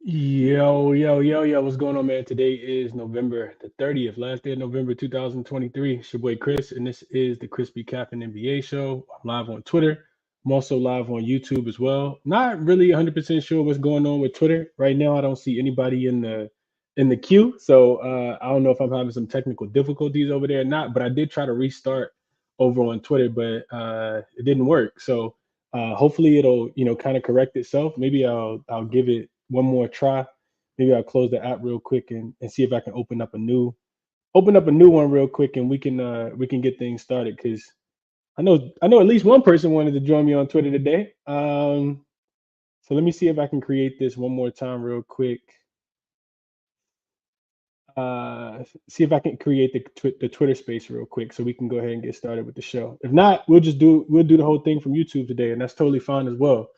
Yo, what's going on, man? Today is November the 30th, last day of November 2023. It's your boy Chris, and this is the ChrisBeCappinn NBA show. I'm live on Twitter. I'm also live on YouTube as well. Not really 100% sure what's going on with Twitter right now. I don't see anybody in the queue, so I don't know if I'm having some technical difficulties over there or not. But I did try to restart over on Twitter, but it didn't work. So hopefully it'll kind of correct itself. Maybe I'll give it one more try. Maybe I'll close the app real quick and see if I can open up a new one real quick, and we can get things started because I know at least one person wanted to join me on Twitter today. So let me see if I can create this one more time real quick. See if I can create the Twitter space real quick so we can go ahead and get started with the show. If not, we'll do the whole thing from YouTube today, and that's totally fine as well.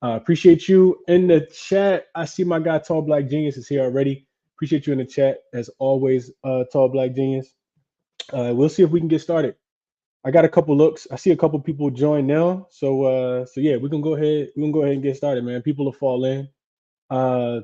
Appreciate you in the chat. I see my guy Tall Black Genius is here already. Appreciate you in the chat as always, Tall Black Genius. We'll see if we can get started. I got a couple looks. I see a couple people join now, so yeah, we can go ahead. We can go ahead and get started, man. People will fall in. Uh,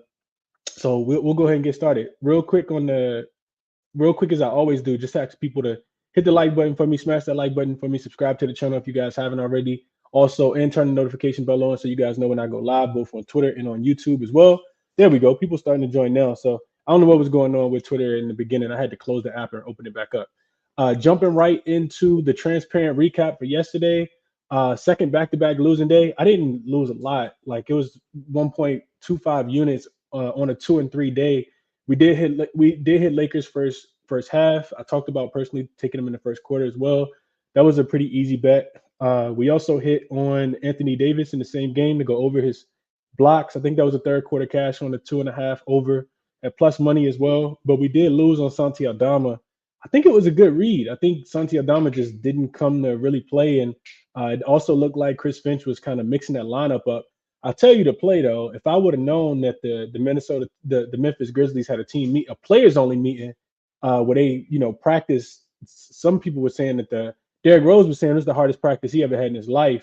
so we'll go ahead and get started real quick as I always do. Just ask people to hit the like button for me, smash that like button for me, subscribe to the channel if you guys haven't already. Also, and turn the notification bell on so you guys know when I go live, both on Twitter and on YouTube as well. There we go. People starting to join now. So I don't know what was going on with Twitter in the beginning. I had to close the app and open it back up. Jumping right into the transparent recap for yesterday. Second back-to-back losing day. I didn't lose a lot. Like it was 1.25 units on a 2 and 3 day. We did hit Lakers first half. I talked about personally taking them in the first quarter as well. That was a pretty easy bet. We also hit on Anthony Davis in the same game to go over his blocks. I think that was a third quarter cash on the 2.5 over at plus money as well. But we did lose on Santi Aldama. I think it was a good read. I think Santi Aldama just didn't come to really play, and it also looked like Chris Finch was kind of mixing that lineup up. I'll tell you to play though. If I would have known that the Memphis Grizzlies had a players only meeting, where they practice. Some people were saying that the Derrick Rose was saying it was the hardest practice he ever had in his life.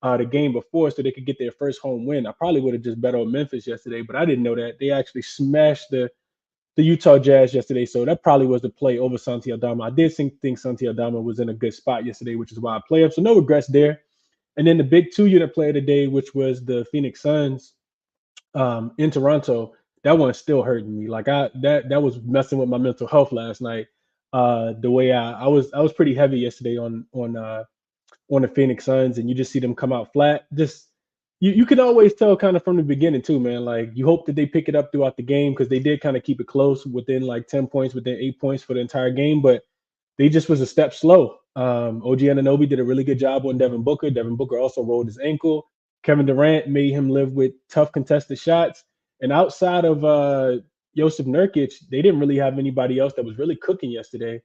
The game before, so they could get their first home win. I probably would have just bet on Memphis yesterday, but I didn't know that they actually smashed the Utah Jazz yesterday, so that probably was the play over Santi Aldama. I did think Santi Aldama was in a good spot yesterday, which is why I play him. So no regrets there. And then the big 2 unit play of the day, which was the Phoenix Suns in Toronto, that one's still hurting me. Like that was messing with my mental health last night. The way I was pretty heavy yesterday on the Phoenix Suns, and you just see them come out flat. Just you can always tell kind of from the beginning too, man. Like you hope that they pick it up throughout the game because they did kind of keep it close within like 10 points, within 8 points for the entire game, but they just was a step slow. OG Ananobi did a really good job on Devin Booker. Devin Booker also rolled his ankle. Kevin Durant made him live with tough contested shots. And outside of Joseph Nurkic, they didn't really have anybody else that was really cooking yesterday.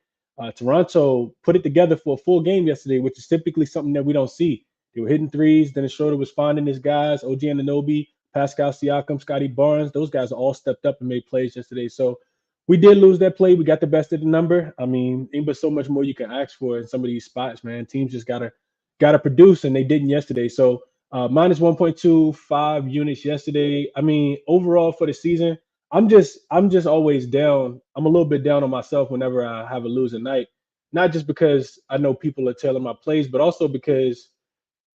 Toronto put it together for a full game yesterday, which is typically something that we don't see. They were hitting threes. Dennis Schroeder was finding his guys. OG Ananobi, Pascal Siakam, Scotty Barnes. Those guys all stepped up and made plays yesterday. So we did lose that play. We got the best of the number. I mean, ain't but so much more you can ask for in some of these spots, man. Teams just gotta produce, and they didn't yesterday. So minus 1.25 units yesterday. I mean, overall for the season, I'm just always down. I'm a little bit down on myself whenever I have a losing night. Not just because I know people are telling my plays, but also because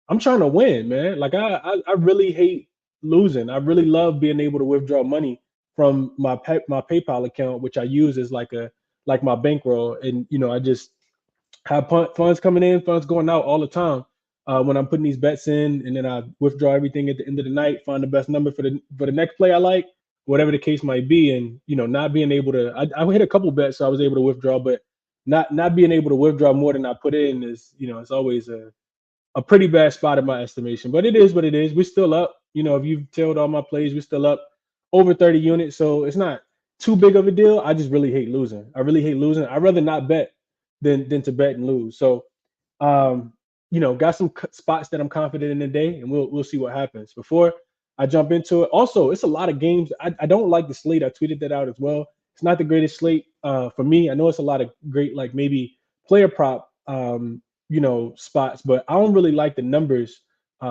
I'm trying to win, man. Like I really hate losing. I really love being able to withdraw money from my PayPal account, which I use as like my bankroll, and I just have funds coming in, funds going out all the time. When I'm putting these bets in, and then I withdraw everything at the end of the night, find the best number for the next play I like, whatever the case might be, and not being able to. I hit a couple bets, so I was able to withdraw, but not being able to withdraw more than I put in is it's always a pretty bad spot in my estimation. But it is what it is. We're still up. If you've tailed all my plays, we're still up over 30 units. So it's not too big of a deal. I just really hate losing. I really hate losing. I'd rather not bet than to bet and lose. So got some spots that I'm confident in today, and we'll see what happens. Before I jump into it, also it's a lot of games. I don't like the slate. I tweeted that out as well. It's not the greatest slate for me. I know it's a lot of great, like maybe player prop spots, but I don't really like the numbers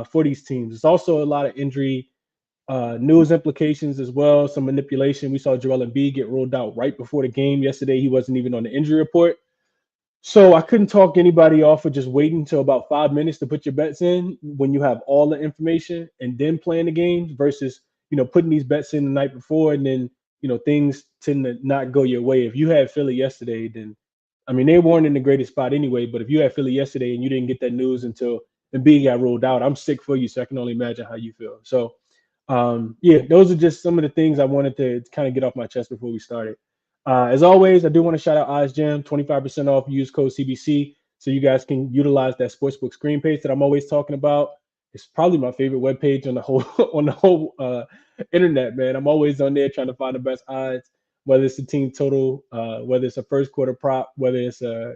for these teams. It's also a lot of injury news implications as well, some manipulation. We saw Joel Embiid get ruled out right before the game yesterday. He wasn't even on the injury report. So I couldn't talk anybody off of just waiting until about 5 minutes to put your bets in when you have all the information and then playing the games versus, putting these bets in the night before and then, things tend to not go your way. If you had Philly yesterday, then I mean they weren't in the greatest spot anyway. But if you had Philly yesterday and you didn't get that news until Embiid got ruled out, I'm sick for you. So I can only imagine how you feel. So yeah, those are just some of the things I wanted to kind of get off my chest before we started. As always, I do want to shout out Eyes Jam, 25% off. Use code CBC so you guys can utilize that sportsbook screen page that I'm always talking about. It's probably my favorite web page on the whole on the whole internet, man. I'm always on there trying to find the best odds, whether it's a team total, whether it's a first quarter prop, whether it's a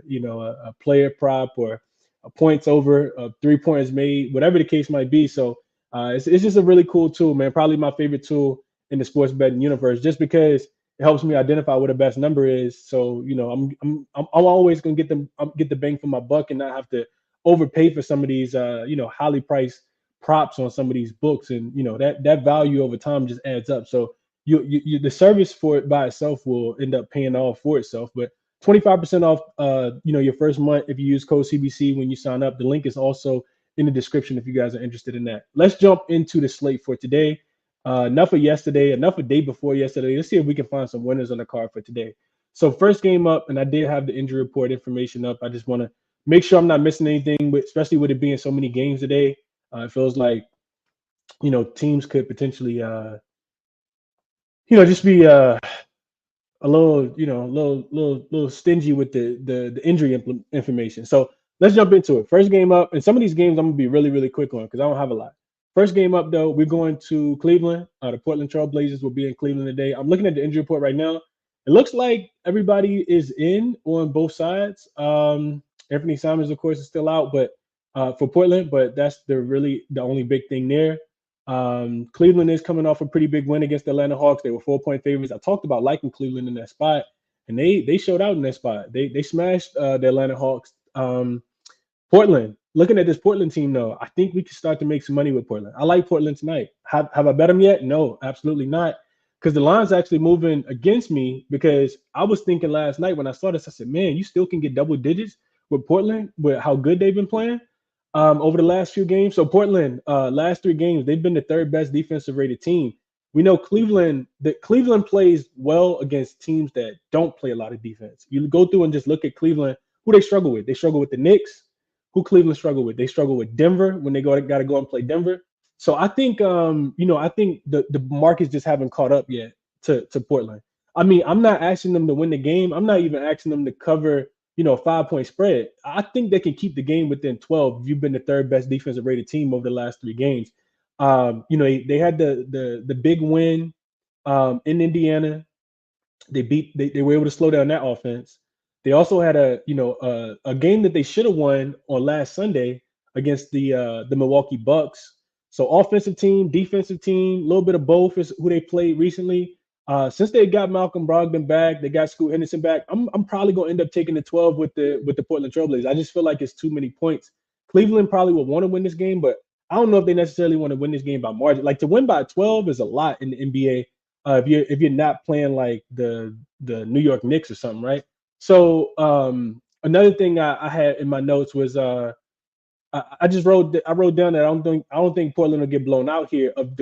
player prop or a points over, 3 pointers made, whatever the case might be. So it's just a really cool tool, man. Probably my favorite tool in the sports betting universe, just because it helps me identify what the best number is. So I'm always gonna get the bang for my buck and not have to overpay for some of these highly priced props on some of these books, and that value over time just adds up. So the service for it by itself will end up paying off for itself. But 25% off your first month if you use code CBC when you sign up. The link is also in the description if you guys are interested in that. Let's jump into the slate for today. Enough of yesterday, enough of day before yesterday. Let's see if we can find some winners on the card for today. So first game up, and I did have the injury report information up. I just want to make sure I'm not missing anything, especially with it being so many games today. It feels like teams could potentially just be a little little stingy with the injury information. So let's jump into it. First game up, and some of these games I'm gonna be really really quick on because I don't have a lot. First game up though, we're going to Cleveland. The Portland Trail Blazers will be in Cleveland today. I'm looking at the injury report right now. It looks like everybody is in on both sides. Anthony Simons, of course, is still out, but for Portland, but that's the only big thing there. Cleveland is coming off a pretty big win against the Atlanta Hawks. They were 4-point favorites. I talked about liking Cleveland in that spot, and they showed out in that spot. They smashed the Atlanta Hawks. Portland, looking at this Portland team, though, I think we can start to make some money with Portland. I like Portland tonight. Have I bet them yet? No, absolutely not. Because the line's actually moving against me, because I was thinking last night when I saw this, I said, man, you still can get double digits with Portland with how good they've been playing over the last few games. So Portland, last 3 games, they've been the third best defensive rated team. We know Cleveland plays well against teams that don't play a lot of defense. You go through and just look at Cleveland, who they struggle with. They struggle with the Knicks. Who Cleveland struggle with? They struggle with Denver when they got to go and play Denver. So I think I think the markets just haven't caught up yet to Portland. I mean, I'm not asking them to win the game. I'm not even asking them to cover a 5-point spread. I think they can keep the game within 12 if you've been the third best defensive rated team over the last 3 games. They had the big win in Indiana. They were able to slow down that offense. They also had a game that they should have won on last Sunday against the Milwaukee Bucks. So offensive team, defensive team, a little bit of both is who they played recently. Since they got Malcolm Brogdon back, they got Scoot Henderson back. I'm probably gonna end up taking the 12 with the Portland Trailblazers. I just feel like it's too many points. Cleveland probably will want to win this game, but I don't know if they necessarily want to win this game by margin. Like, to win by 12 is a lot in the NBA. If you're not playing like the New York Knicks or something, right? So another thing I had in my notes was I wrote down that I don't think Portland will get blown out here. Of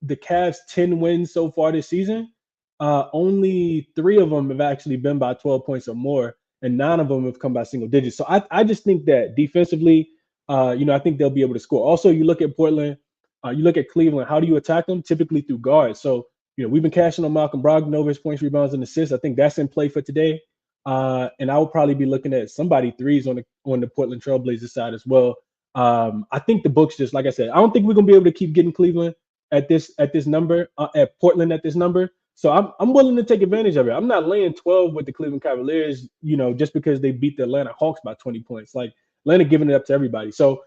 the Cavs' 10 wins so far this season, only 3 of them have actually been by 12 points or more, and 9 of them have come by single digits. So I just think that defensively, I think they'll be able to score. Also, you look at Portland, you look at Cleveland. How do you attack them? Typically through guards. So we've been cashing on Malcolm Brogdon over his points, rebounds, and assists. I think that's in play for today. And I will probably be looking at somebody threes on the Portland Trailblazers side as well. I think the books, just like I said, I don't think we're gonna be able to keep getting Cleveland at this number, at Portland at this number. So I'm willing to take advantage of it. I'm not laying 12 with the Cleveland Cavaliers, just because they beat the Atlanta Hawks by 20 points. Like, Atlanta giving it up to everybody. So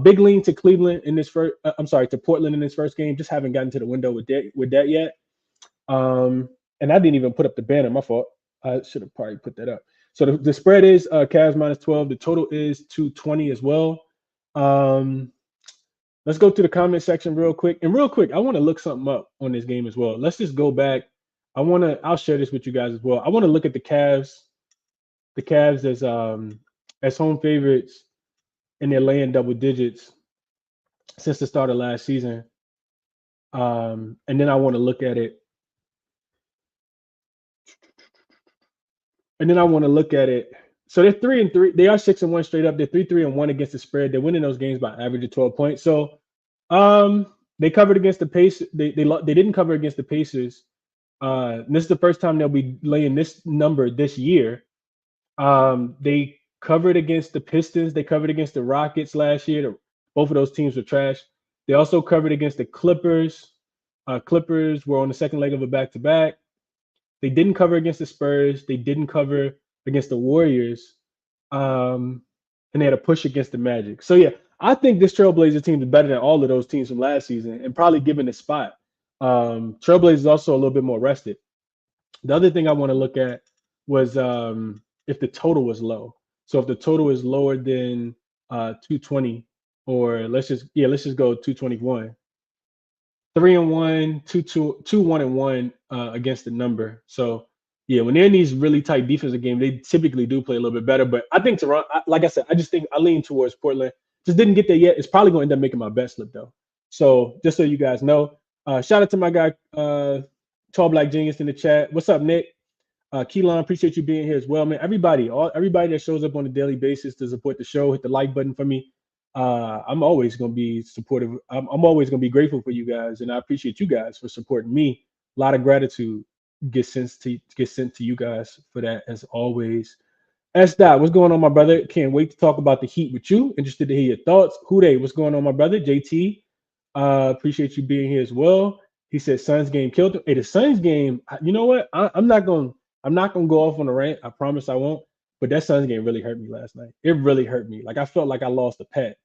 big lean to Cleveland in this first. To Portland in this first game. Just haven't gotten to the window with that yet. And I didn't even put up the banner. My fault. I should have probably put that up. So the spread is Cavs minus 12. The total is 220 as well. Let's go to the comment section real quick. And real quick, I want to look something up on this game as well. Let's just go back. I'll share this with you guys as well. I want to look at the Cavs as home favorites, and they're laying double digits since the start of last season. And then I want to look at it. And then I want to look at it. So they're 3-3. They are 6-1 straight up. They're 3-3-1 against the spread. They're winning those games by average of 12 points. So they covered against the Pacers. They didn't cover against the Pacers. This is the first time they'll be laying this number this year. They covered against the Pistons. They covered against the Rockets last year. Both of those teams were trash. They also covered against the Clippers. Clippers were on the second leg of a back-to-back. They didn't cover against the Spurs. They didn't cover against the Warriors. And they had a push against the Magic. So, yeah, I think this Trailblazer team is better than all of those teams from last season and probably given the spot. Trailblazers is also a little bit more rested. The other thing I want to look at was if the total was low. So if the total is lower than 220, or let's just go 221. 3-1, 2-1-1 against the number. So yeah, when they're in these really tight defensive games, they typically do play a little bit better. But I think Toronto, like I said, I just think I lean towards Portland. Just didn't get there yet. It's probably going to end up making my bet slip though. So just so you guys know, shout out to my guy, Tall Black Genius in the chat. What's up, Nick? Keelan, appreciate you being here as well, man. Everybody that shows up on a daily basis to support the show, hit the like button for me. I'm always going to be supportive. I'm always going to be grateful for you guys, and I appreciate you guys for supporting me. A lot of gratitude gets sent to you guys for that, as always. S. Dot, what's going on, my brother? Can't wait to talk about the Heat with you. Interested to hear your thoughts. Hude, what's going on, my brother? JT, appreciate you being here as well. He said Suns game killed him. Hey, the Suns game. You know what? I'm not gonna go off on a rant. I promise I won't. But that Suns game really hurt me last night. It really hurt me. Like I felt like I lost a pet.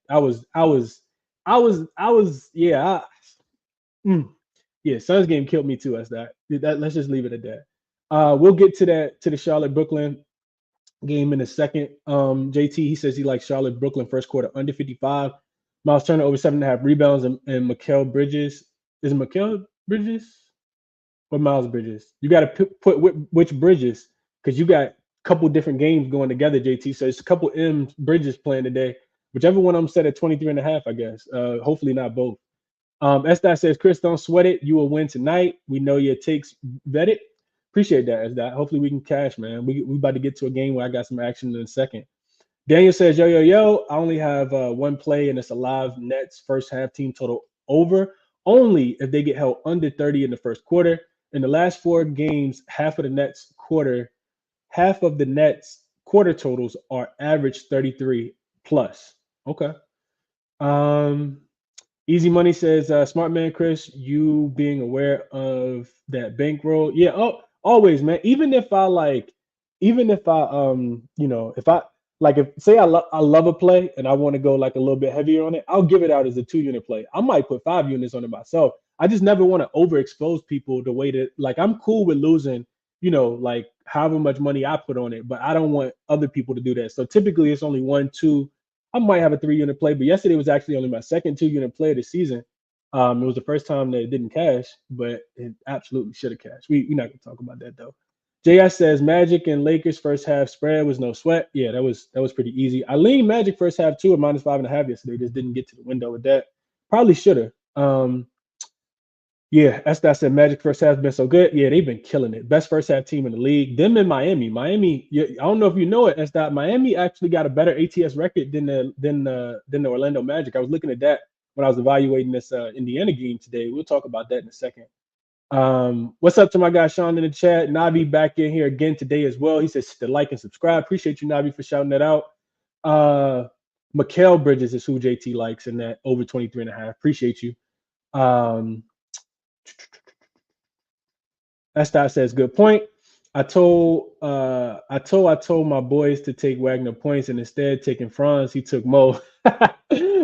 Yeah. Suns game killed me too. As that. Let's just leave it at that. We'll get to the Charlotte Brooklyn game in a second. JT, he says he likes Charlotte Brooklyn first quarter under 55. Miles Turner over 7.5 rebounds, and Mikal Bridges. Is it Mikal Bridges or Miles Bridges? You got to put which Bridges, because you got couple different games going together, JT. So it's a couple M Bridges playing today. Whichever one I'm set at 23.5, I guess. Hopefully not both. Esdot says, Chris, don't sweat it. You will win tonight. We know your takes vetted. Appreciate that, Esdot. Hopefully we can cash, man. We about to get to a game where I got some action in a second. Daniel says, yo. I only have one play, and it's a live Nets first half team total over. Only if they get held under 30 in the first quarter. In the last 4 games, half of the Nets quarter totals are average 33 plus. Okay. Easy Money says, smart man, Chris, you being aware of that bankroll. Yeah, always, man. Even if I love a play and I want to go like a little bit heavier on it, I'll give it out as a 2-unit play. I might put 5 units on it myself. I just never want to overexpose people the way that, like, I'm cool with losing, like however much money I put on it, but I don't want other people to do that. So typically it's only 1, 2. I might have a 3-unit play, but yesterday was actually only my second 2-unit play of the season. It was the first time that it didn't cash, but it absolutely should have cashed. We're not going to talk about that though. JS says Magic and Lakers first half spread was no sweat. Yeah, that was pretty easy. I leaned Magic first half too at -5.5 yesterday. Just didn't get to the window with that. Probably should have. Yeah, that said Magic first half has been so good. Yeah, they've been killing it. Best first half team in the league. Them in Miami. I don't know if you know it. Miami actually got a better ATS record than the Orlando Magic. I was looking at that when I was evaluating this Indiana game today. We'll talk about that in a second. What's up to my guy Sean in the chat? Navi back in here again today as well. He says to like and subscribe. Appreciate you, Navi, for shouting that out. Mikal Bridges is who JT likes in that over 23.5. Appreciate you. Estat says good point. I told my boys to take Wagner points, and instead taking Franz, he took Mo.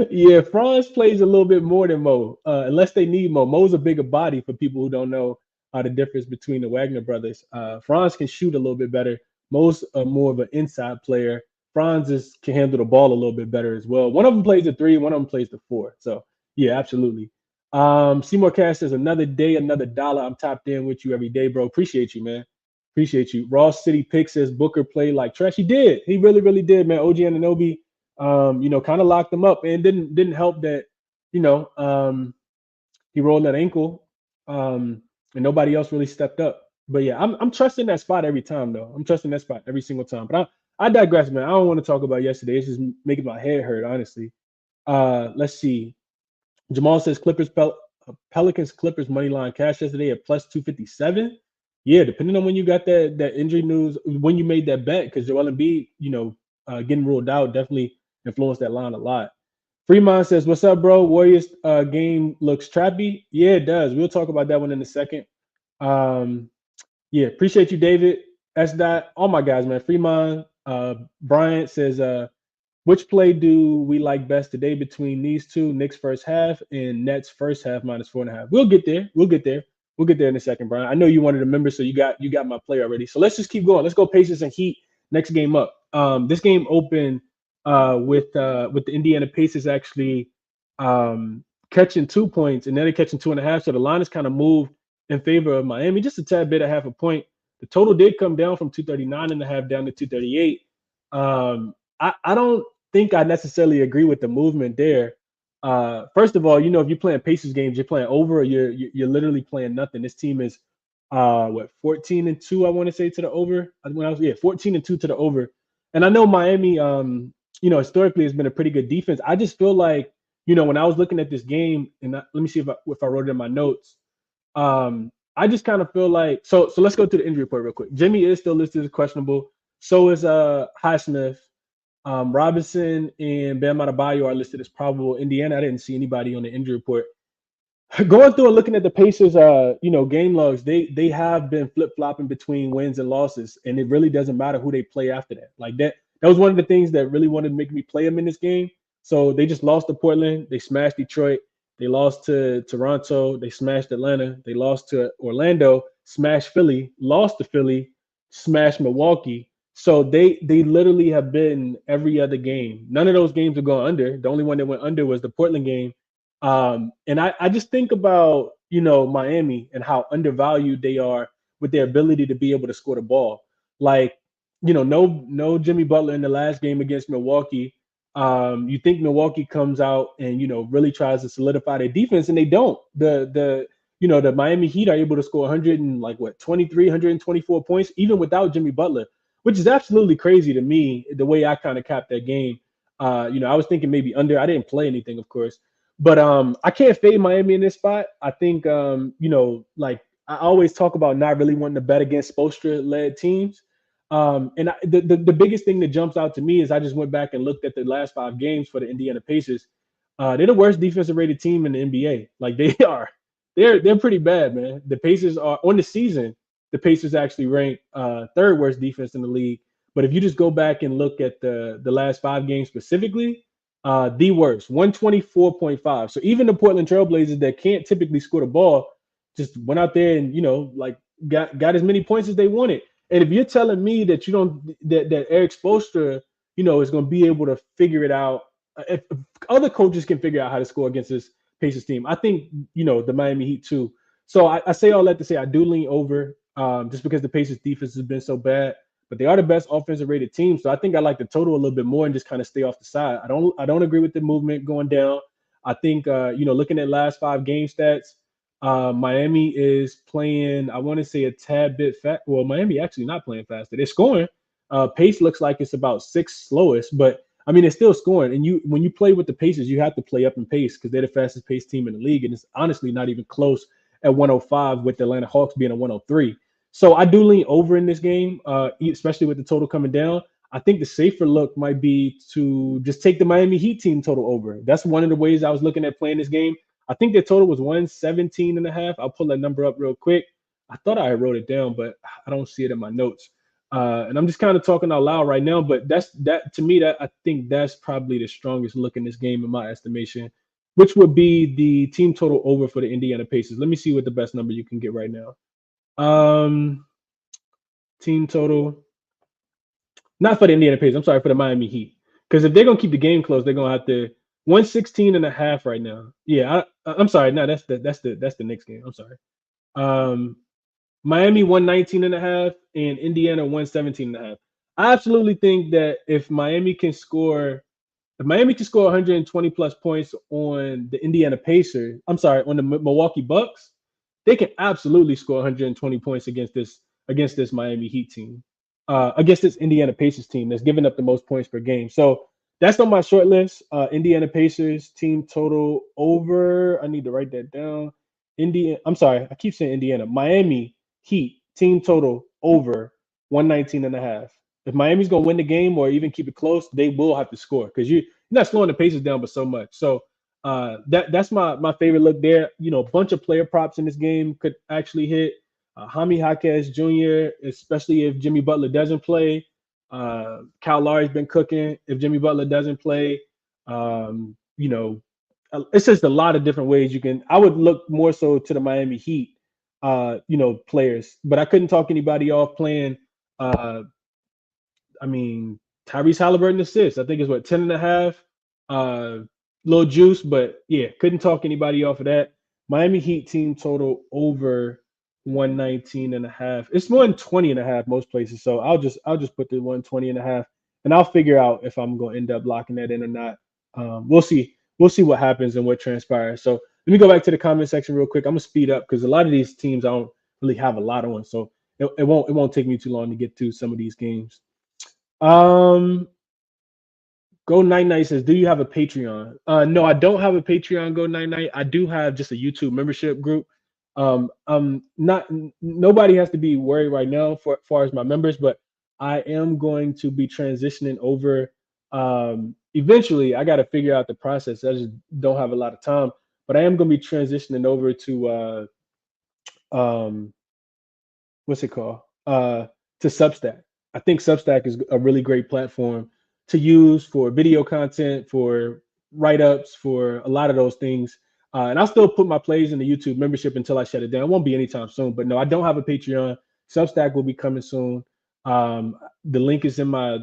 Yeah, Franz plays a little bit more than Mo, unless they need Mo. Mo's a bigger body for people who don't know the difference between the Wagner brothers. Franz can shoot a little bit better. Mo's more of an inside player. Franz can handle the ball a little bit better as well. One of them plays the 3, one of them plays the 4. So Yeah, absolutely. Seymour Cash says another day, another dollar. I'm tapped in with you every day, bro. Appreciate you, man. Appreciate you. Ross City Pick says Booker played like trash. He did. He really, really did, man. OG Anunoby, kind of locked him up, and didn't help that, you know, he rolled that ankle, and nobody else really stepped up. But yeah, I'm trusting that spot every time, though. I'm trusting that spot every single time. But I digress, man. I don't want to talk about yesterday. It's just making my head hurt, honestly. Let's see. Jamal says Pelicans Clippers money line cash yesterday at plus 257. Yeah, depending on when you got that injury news, when you made that bet, because Joel Embiid, getting ruled out definitely influenced that line a lot. Fremont says, "What's up, bro? Warriors game looks trappy. Yeah, it does. We'll talk about that one in a second. Um, yeah, appreciate you, David. That's that. All my guys, man. Fremont, Bryant says, which play do we like best today between these two? Knicks first half and Nets first half minus 4.5. We'll get there. We'll get there. We'll get there in a second, Brian. I know you wanted to remember, so you got my play already. So let's just keep going. Let's go Pacers and Heat. Next game up. This game opened with the Indiana Pacers actually catching 2 points, and then they're catching 2.5. So the line is kind of moved in favor of Miami, just a tad bit, a half a point. The total did come down from 239.5 down to 238. I don't think I necessarily agree with the movement there. First of all, if you're playing Pacers games, you're playing over, or you're literally playing nothing. This team is 14-2, I want to say, to the over. 14-2 to the over. And I know Miami, historically has been a pretty good defense. I just feel like, when I was looking at this game, and let me see if I wrote it in my notes. I just kind of feel like so let's go to the injury report real quick. Jimmy is still listed as questionable. So is Highsmith. Robinson and Bam Adebayo are listed as probable. Indiana, I didn't see anybody on the injury report. Going through and looking at the Pacers, game logs, they have been flip flopping between wins and losses, and it really doesn't matter who they play after that. Like that was one of the things that really wanted to make me play them in this game. So they just lost to Portland, they smashed Detroit, they lost to Toronto, they smashed Atlanta, they lost to Orlando, smashed Philly, lost to Philly, smashed Milwaukee. So they literally have been every other game. None of those games have gone under. The only one that went under was the Portland game. And I just think about, Miami and how undervalued they are with their ability to be able to score the ball. Like, no Jimmy Butler in the last game against Milwaukee. You think Milwaukee comes out and, really tries to solidify their defense, and they don't. The Miami Heat are able to score 23, 124 points, even without Jimmy Butler, which is absolutely crazy to me, the way I kind of capped that game. I was thinking maybe under. I didn't play anything, of course. But I can't fade Miami in this spot. I think, I always talk about not really wanting to bet against Spoelstra-led teams. The biggest thing that jumps out to me is I just went back and looked at the last 5 games for the Indiana Pacers. They're the worst defensive rated team in the NBA. Like they are. They're pretty bad, man. The Pacers are on the season. The Pacers actually rank third worst defense in the league. But if you just go back and look at the last 5 games specifically, the worst, 124.5. So even the Portland Trailblazers that can't typically score the ball just went out there and, got as many points as they wanted. And if you're telling me that you don't, that Eric Spoelstra, is going to be able to figure it out, if other coaches can figure out how to score against this Pacers team, I think, the Miami Heat too. So I say all that to say I do lean over just because the Pacers defense has been so bad. But they are the best offensive rated team. So I think I like the total a little bit more and just kind of stay off the side. I don't agree with the movement going down. I think looking at last 5 game stats, Miami is playing, I want to say a tad bit fast. Well, Miami actually not playing faster. They're scoring. Pace looks like it's about 6th slowest, but I mean it's still scoring. And when you play with the Pacers, you have to play up in pace because they're the fastest paced team in the league. And it's honestly not even close at 105 with the Atlanta Hawks being a 103. So I do lean over in this game, especially with the total coming down. I think the safer look might be to just take the Miami Heat team total over. That's one of the ways I was looking at playing this game. I think their total was 117.5. I'll pull that number up real quick. I thought I wrote it down, but I don't see it in my notes. And I'm just kind of talking out loud right now, but that to me, that I think that's probably the strongest look in this game in my estimation, which would be the team total over for the Indiana Pacers. Let me see what the best number you can get right now. Team total. Not for the Indiana Pacers. I'm sorry, for the Miami Heat. Because if they're gonna keep the game close, they're gonna have to 116.5 right now. Yeah, I'm sorry. No, that's the Knicks game. I'm sorry. Um, Miami 119.5 and Indiana 117.5. I absolutely think that if Miami can score 120 plus points on the Indiana Pacers, I'm sorry, on the Milwaukee Bucks, they can absolutely score 120 points against this Miami Heat team, against this Indiana Pacers team that's giving up the most points per game. So that's on my short list. Indiana Pacers team total over. I need to write that down. I'm sorry, I keep saying Indiana. Miami Heat team total over 119.5. If Miami's gonna win the game or even keep it close, they will have to score because you're not slowing the Pacers down, but so much. So that's my favorite look there. A bunch of player props in this game could actually hit. Jaime Jaquez Jr., especially if Jimmy Butler doesn't play. Kyle Lowry's been cooking. If Jimmy Butler doesn't play, it's just a lot of different ways you can. I would look more so to the Miami Heat, players, but I couldn't talk anybody off playing. I mean, Tyrese Halliburton assists. I think it's what 10.5. Little juice, but yeah, couldn't talk anybody off of that. Miami Heat team total over 119.5. It's 120.5 most places. So I'll just put the 120.5, and I'll figure out if I'm gonna end up locking that in or not. We'll see. We'll see what happens and what transpires. So let me go back to the comment section real quick. I'm gonna speed up because a lot of these teams I don't really have a lot on. So it won't take me too long to get through some of these games. Um, Go Night Night says, "Do you have a Patreon?" No, I don't have a Patreon. Go Night Night. I do have just a YouTube membership group. Not nobody has to be worried right now for as far as my members, but I am going to be transitioning over. Eventually, I got to figure out the process. I just don't have a lot of time, but I am going to be transitioning over to um, what's it called? To Substack. I think Substack is a really great platform to use for video content, for write-ups, for a lot of those things. And I'll still put my plays in the YouTube membership until I shut it down. It won't be anytime soon. But no, I don't have a Patreon. Substack will be coming soon. The link is in my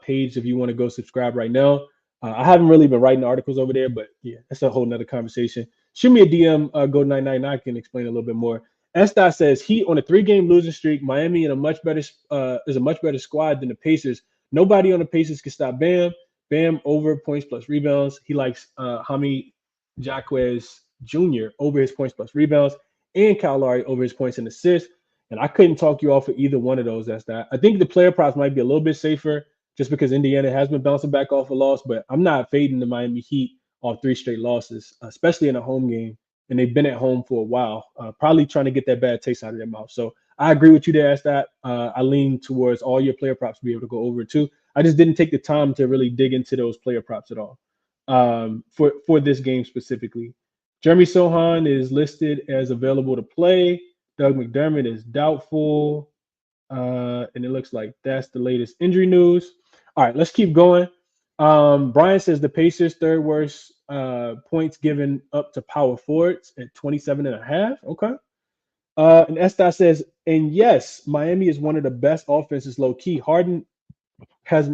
page if you want to go subscribe right now. I haven't really been writing articles over there, but yeah, that's a whole nother conversation. Shoot me a DM, go 99. I can explain a little bit more. Estai says Heat on a 3-game losing streak. Miami in a much better is a much better squad than the Pacers. Nobody on the Pacers can stop Bam. Bam over points plus rebounds. He likes Jaime Jaquez Jr. over his points plus rebounds, and Kyle Lowry over his points and assists. And I couldn't talk you off of either one of those. That's that. I think the player props might be a little bit safer just because Indiana has been bouncing back off a loss, but I'm not fading the Miami Heat off 3 straight losses, especially in a home game, and they've been at home for a while, probably trying to get that bad taste out of their mouth. So I agree with you there, as that. I lean towards all your player props to be able to go over too. I just didn't take the time to really dig into those player props at all for this game specifically. Jeremy Sohan is listed as available to play. Doug McDermott is doubtful. And it looks like that's the latest injury news. All right, let's keep going. Brian says the Pacers third worst points given up to power forwards at 27.5. Okay. And Estai says, and yes, Miami is one of the best offenses low key. Harden has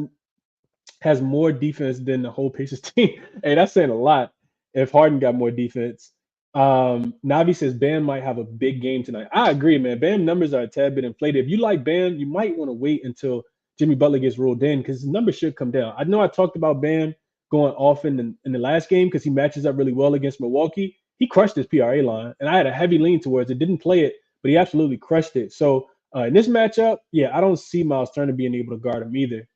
has more defense than the whole Pacers team. Hey, that's saying a lot if Harden got more defense. Navi says Bam might have a big game tonight. I agree, man. Bam numbers are a tad bit inflated. If you like Bam, you might want to wait until Jimmy Butler gets ruled in because his numbers should come down. I know I talked about Bam going off in the last game because he matches up really well against Milwaukee. He crushed his PRA line, and I had a heavy lean towards it. Didn't play it, but he absolutely crushed it. So in this matchup, yeah, I don't see Miles Turner being able to guard him either.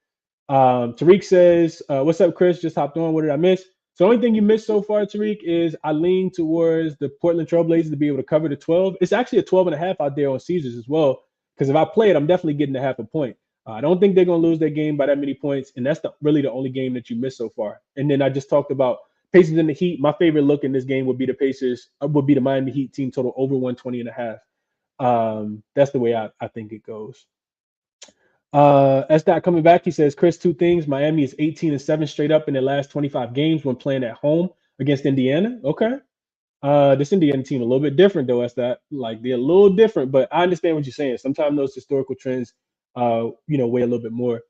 Tariq says, "What's up, Chris? Just hopped on. What did I miss?" So the only thing you missed so far, Tariq, is I lean towards the Portland Trailblazers to be able to cover the 12. It's actually a 12.5 out there on Caesars as well. Because if I play it, I'm definitely getting a half a point. I don't think they're going to lose their game by that many points, and that's really the only game that you missed so far. And then I just talked about Pacers and the Heat. My favorite look in this game would be the Miami Heat team total over 120.5. That's the way I think it goes. That's not coming back. He says, Chris, 2 things. Miami is 18-7 straight up in their last 25 games when playing at home against Indiana. Okay. This Indiana team a little bit different though. That's that like they're a little different, but I understand what you're saying. Sometimes those historical trends, weigh a little bit more.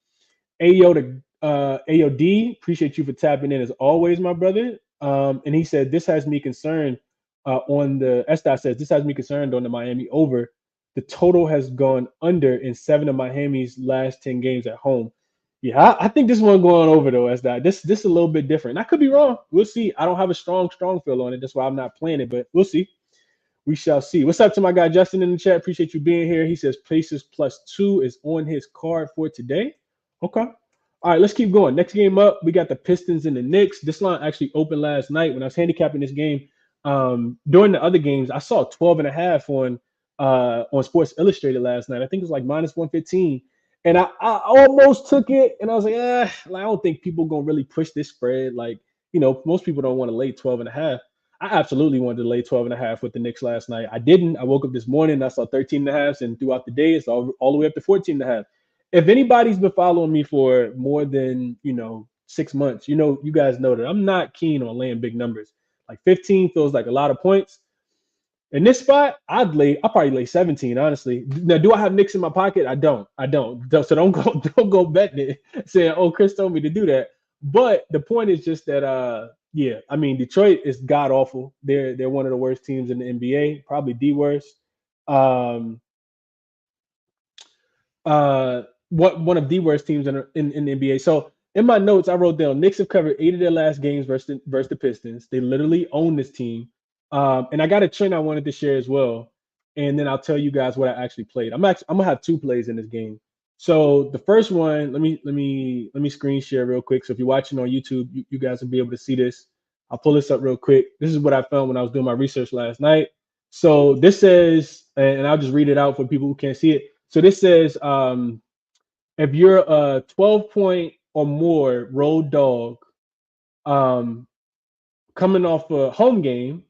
Ayo AOD, appreciate you for tapping in as always, my brother. And he said this has me concerned on the SDOT says this has me concerned on the Miami over. The total has gone under in 7 of Miami's last 10 games at home. Yeah, I think this one going over though, SDOT. This is a little bit different. I could be wrong. We'll see. I don't have a strong feel on it. That's why I'm not playing it, but we'll see. We shall see. What's up to my guy Justin in the chat? Appreciate you being here. He says Pacers +2 is on his card for today. Okay. All right, let's keep going. Next game up, we got the Pistons and the Knicks. This line actually opened last night when I was handicapping this game. During the other games, I saw 12.5 on Sports Illustrated last night. I think it was like -115. And I almost took it, and I was like, I don't think people gonna really push this spread. Like, most people don't want to lay 12.5. I absolutely wanted to lay 12.5 with the Knicks last night. I didn't. I woke up this morning, I saw 13.5, and throughout the day, it's all the way up to 14.5. If anybody's been following me for more than 6 months, you guys know that I'm not keen on laying big numbers. Like 15 feels like a lot of points. In this spot, I'll probably lay 17, honestly. Now, do I have Knicks in my pocket? I don't. So don't go betting it, saying, "Oh, Chris told me to do that." But the point is just that, yeah, I mean, Detroit is god awful. They're one of the worst teams in the NBA, probably the worst. One of the worst teams in the NBA. So in my notes, I wrote down Knicks have covered 8 of their last games versus the Pistons. They literally own this team. And I got a trend I wanted to share as well. And then I'll tell you guys what I actually played. I'm gonna have 2 plays in this game. So the first one, let me screen share real quick. So if you're watching on YouTube, you guys will be able to see this. I'll pull this up real quick. This is what I found when I was doing my research last night. So this says, and I'll just read it out for people who can't see it. So this says, if you're a 12-point or more road dog, coming off a home game,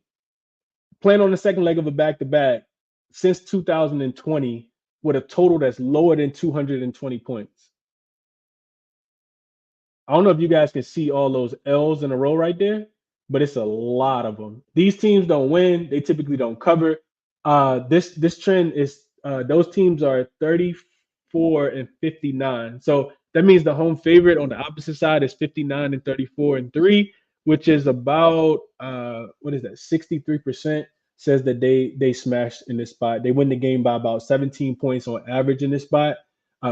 playing on the second leg of a back-to-back since 2020 with a total that's lower than 220 points. I don't know if you guys can see all those L's in a row right there, but it's a lot of them. These teams don't win. They typically don't cover. This trend is those teams are 34 and 59. So that means the home favorite on the opposite side is 59 and 34 and 3, which is about what is that? 63% says that they smashed in this spot. They win the game by about 17 points on average in this spot.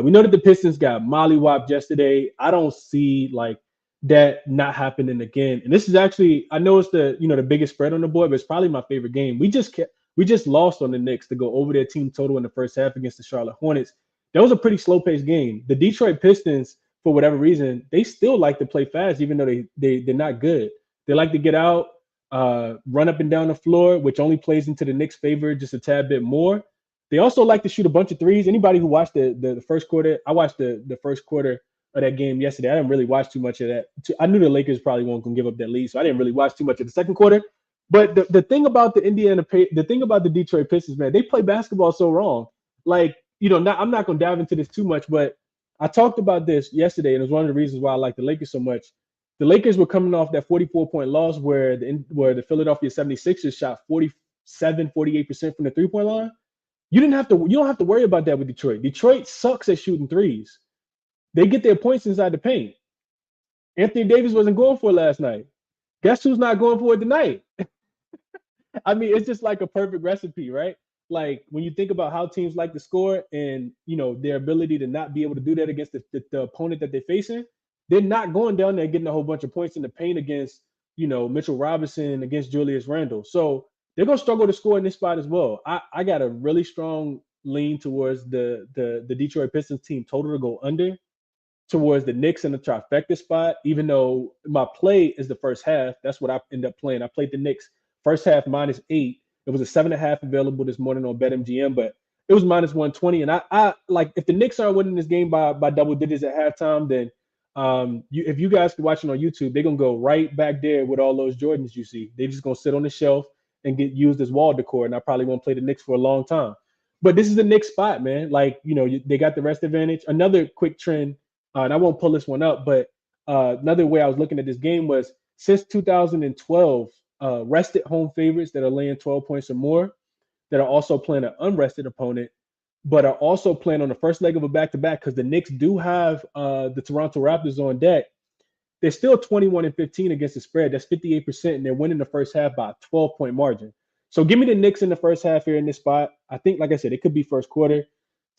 We know that the Pistons got mollywopped yesterday. I don't see like that not happening again. And this is actually, I know it's the biggest spread on the board, but it's probably my favorite game. We just lost on the Knicks to go over their team total in the first half against the Charlotte Hornets. That was a pretty slow-paced game. The Detroit Pistons, for whatever reason, they still like to play fast, even though they're not good. They like to get out, run up and down the floor, which only plays into the Knicks' favor just a tad bit more. They also like to shoot a bunch of threes. Anybody who watched the first quarter, I watched the first quarter of that game yesterday. I didn't really watch too much of that. I knew the Lakers probably weren't going to give up that lead, so I didn't really watch too much of the second quarter. But the thing about the thing about the Detroit Pistons, man, they play basketball so wrong. Like, I'm not going to dive into this too much, but I talked about this yesterday, and it was one of the reasons why I like the Lakers so much. The Lakers were coming off that 44-point loss where the Philadelphia 76ers shot 48% from the three-point line. You don't have to worry about that with Detroit. Detroit sucks at shooting threes. They get their points inside the paint. Anthony Davis wasn't going for it last night. Guess who's not going for it tonight? I mean, it's just like a perfect recipe, right? Like when you think about how teams like to score and their ability to not be able to do that against the opponent that they're facing, they're not going down there getting a whole bunch of points in the paint against Mitchell Robinson, against Julius Randle. So they're gonna struggle to score in this spot as well. I got a really strong lean towards the Detroit Pistons team total to go under, towards the Knicks in the trifecta spot, even though my play is the first half. That's what I end up playing. I played the Knicks first half -8. It was a 7.5 available this morning on BetMGM, but it was -120. And I like, if the Knicks aren't winning this game by double digits at halftime, then if you guys are watching on YouTube, they're gonna go right back there with all those Jordans you see. They're just gonna sit on the shelf and get used as wall decor, and I probably won't play the Knicks for a long time. But this is the Knicks spot, man. Like, they got the rest advantage. Another quick trend, and I won't pull this one up, but another way I was looking at this game was since 2012, rested home favorites that are laying 12 points or more that are also playing an unrested opponent, but are also playing on the first leg of a back-to-back because the Knicks do have the Toronto Raptors on deck. They're still 21-15 against the spread. That's 58%, and they're winning the first half by a 12-point margin. So give me the Knicks in the first half here in this spot. I think, like I said, it could be first quarter.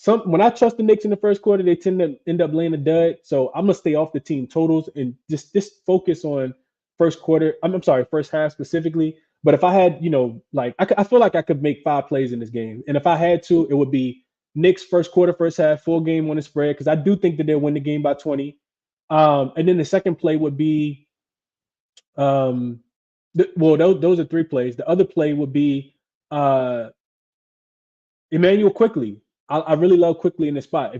When I trust the Knicks in the first quarter, they tend to end up laying a dud. So I'm gonna stay off the team totals and just focus on first quarter. I'm sorry, first half specifically. But if I had, like I feel like I could make 5 plays in this game, and if I had to, it would be Knicks first quarter, first half, full game on the spread because I do think that they'll win the game by 20. And then the second play would be, those are 3 plays. The other play would be Emmanuel Quickly. I really love Quickly in this spot.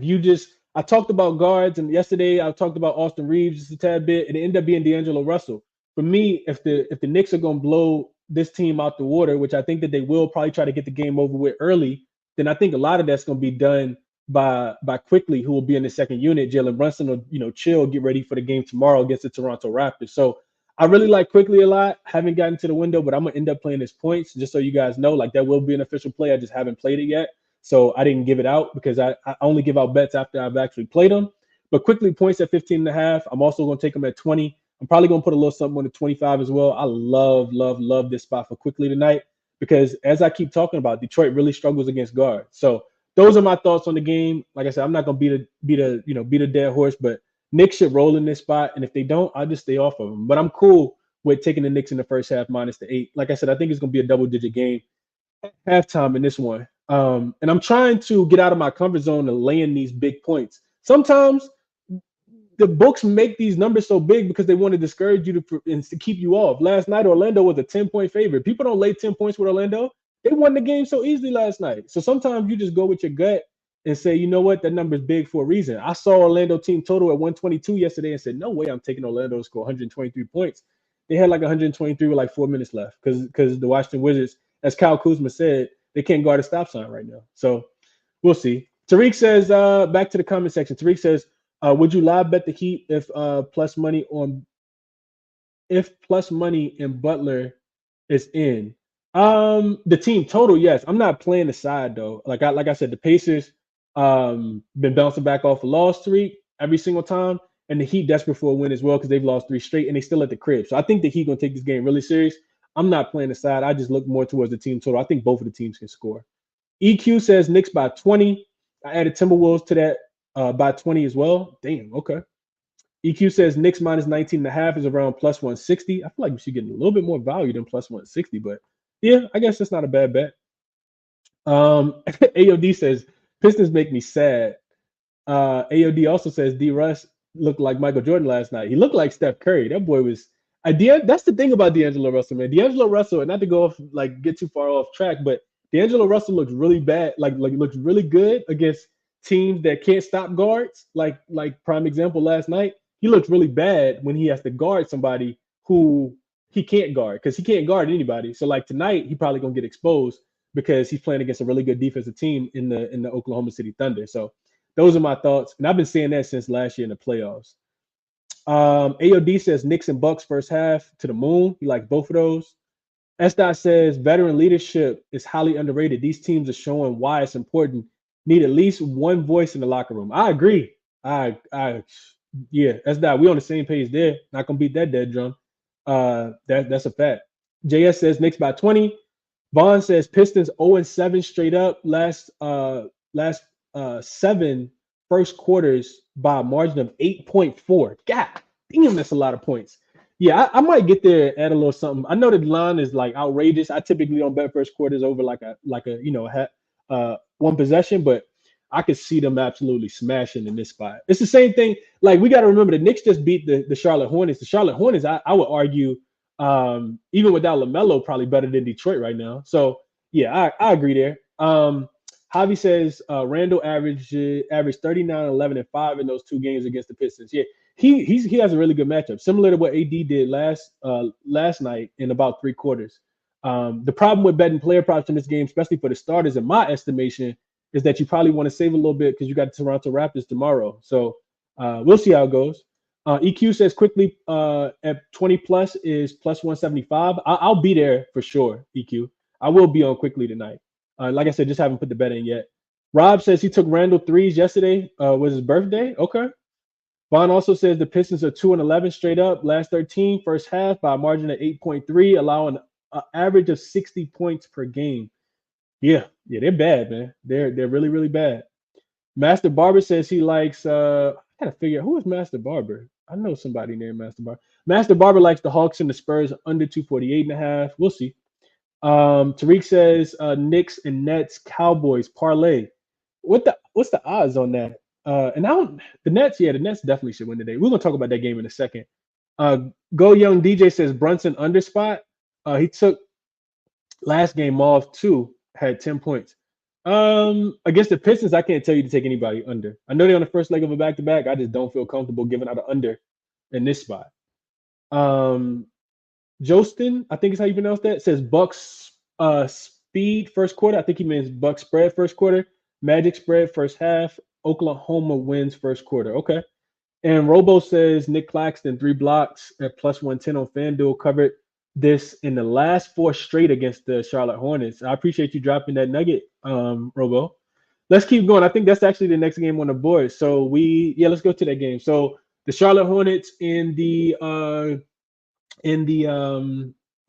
I talked about guards, and yesterday I talked about Austin Reeves just a tad bit, and it ended up being D'Angelo Russell. For me, if the Knicks are going to blow this team out the water, which I think that they will, probably try to get the game over with early, then I think a lot of that's going to be done by Quickly, who will be in the second unit. Jalen Brunson will, chill, get ready for the game tomorrow against the Toronto Raptors. So I really like Quickly a lot. Haven't gotten to the window, but I'm going to end up playing his points just so you guys know. Like, that will be an official play. I just haven't played it yet. So I didn't give it out because I only give out bets after I've actually played them. But Quickly points at 15.5. I'm also going to take them at 20. I'm probably going to put a little something on the 25 as well. I love this spot for Quickly tonight because, as I keep talking about, Detroit really struggles against guards. So those are my thoughts on the game. Like I said, I'm not going to beat a dead horse, but Knicks should roll in this spot. And if they don't, I'll just stay off of them. But I'm cool with taking the Knicks in the first half minus the 8. Like I said, I think it's going to be a double-digit game halftime in this one. And I'm trying to get out of my comfort zone and laying these big points. Sometimes the books make these numbers so big because they want to discourage you and to keep you off. Last night, Orlando was a 10-point favorite. People don't lay 10 points with Orlando. They won the game so easily last night. So sometimes you just go with your gut and say, you know what, that number's big for a reason. I saw Orlando team total at 122 yesterday and said, no way I'm taking Orlando to score 123 points. They had like 123 with like 4 minutes left because the Washington Wizards, as Kyle Kuzma said, they can't guard a stop sign right now. So we'll see. Tariq says, back to the comment section. Tariq says, would you live bet the Heat if plus money in Butler is in? The team total, yes. I'm not playing the side though. Like I said, the Pacers been bouncing back off a loss Tariq every single time, and the Heat desperate for a win as well because they've lost 3 straight and they still at the crib. So I think the Heat gonna take this game really serious. I'm not playing the side. I just look more towards the team total. I think both of the teams can score. EQ says Knicks by 20. I added Timberwolves to that by 20 as well. Damn, okay. EQ says Knicks minus 19.5 is around plus 160. I feel like we should get a little bit more value than plus 160, but yeah, I guess that's not a bad bet. AOD says Pistons make me sad. AOD also says D Russ looked like Michael Jordan last night. He looked like Steph Curry. That boy was. That's the thing about D'Angelo Russell, man. D'Angelo Russell, and not to go off get too far off track, but D'Angelo Russell looks really bad. Like looks really good against teams that can't stop guards. Like prime example last night, he looks really bad when he has to guard somebody who he can't guard because he can't guard anybody. So like tonight, he probably gonna get exposed because he's playing against a really good defensive team in the Oklahoma City Thunder. So those are my thoughts, and I've been saying that since last year in the playoffs. AOD says Knicks and Bucks first half to the moon. He likes both of those. S. says veteran leadership is highly underrated. These teams are showing why it's important. Need at least one voice in the locker room. I agree. Yeah, S. We on the same page there. Not gonna beat that dead drum. That's a fact. JS says Knicks by 20. Vaughn says Pistons 0-7 straight up. Last 7 first quarters by a margin of 8.4. God damn, that's a lot of points. Yeah, I might get there and add a little something. I know the line is like outrageous. I typically don't bet first quarters over like a one possession, but I could see them absolutely smashing in this spot. It's the same thing. Like, we got to remember the Knicks just beat the Charlotte Hornets. The Charlotte Hornets, I would argue, even without LaMelo, probably better than Detroit right now. So yeah, I agree there. Javi says Randall averaged 39, 11, and 5 in those 2 games against the Pistons. Yeah, he has a really good matchup, similar to what AD did last night in about 3 quarters. The problem with betting player props in this game, especially for the starters, in my estimation, is that you probably want to save a little bit because you got the Toronto Raptors tomorrow. So we'll see how it goes. EQ says quickly at 20 plus is plus 175. I'll be there for sure, EQ. I will be on quickly tonight. Like I said, just haven't put the bet in yet. Rob says he took Randall threes yesterday. Was his birthday? Okay. Vaughn also says the Pistons are 2-11 straight up, last 13, first half by a margin of 8.3, allowing an average of 60 points per game. Yeah, they're bad, man. They're really, really bad. Master Barber says he likes I gotta figure out who is Master Barber. I know somebody named Master Barber. Master Barber likes the Hawks and the Spurs under 248.5. We'll see. Tariq says Knicks and Nets, Cowboys parlay. What's the odds on that? And I don't the Nets, yeah, the Nets definitely should win today. We're gonna talk about that game in a second. Uh, Go Young DJ says Brunson under spot. He took last game off too, had 10 points. Against the Pistons, I can't tell you to take anybody under. I know they're on the first leg of a back-to-back. I just don't feel comfortable giving out an under in this spot. Um, Jostin, I think is how you pronounce that, says Bucks speed first quarter. I think he means Bucks spread first quarter. Magic spread first half. Oklahoma wins first quarter. Okay. And Robo says Nick Claxton, 3 blocks at plus 110 on FanDuel, covered this in the last 4 straight against the Charlotte Hornets. I appreciate you dropping that nugget, Robo. Let's keep going. I think that's actually the next game on the board. So let's go to that game. So the Charlotte Hornets the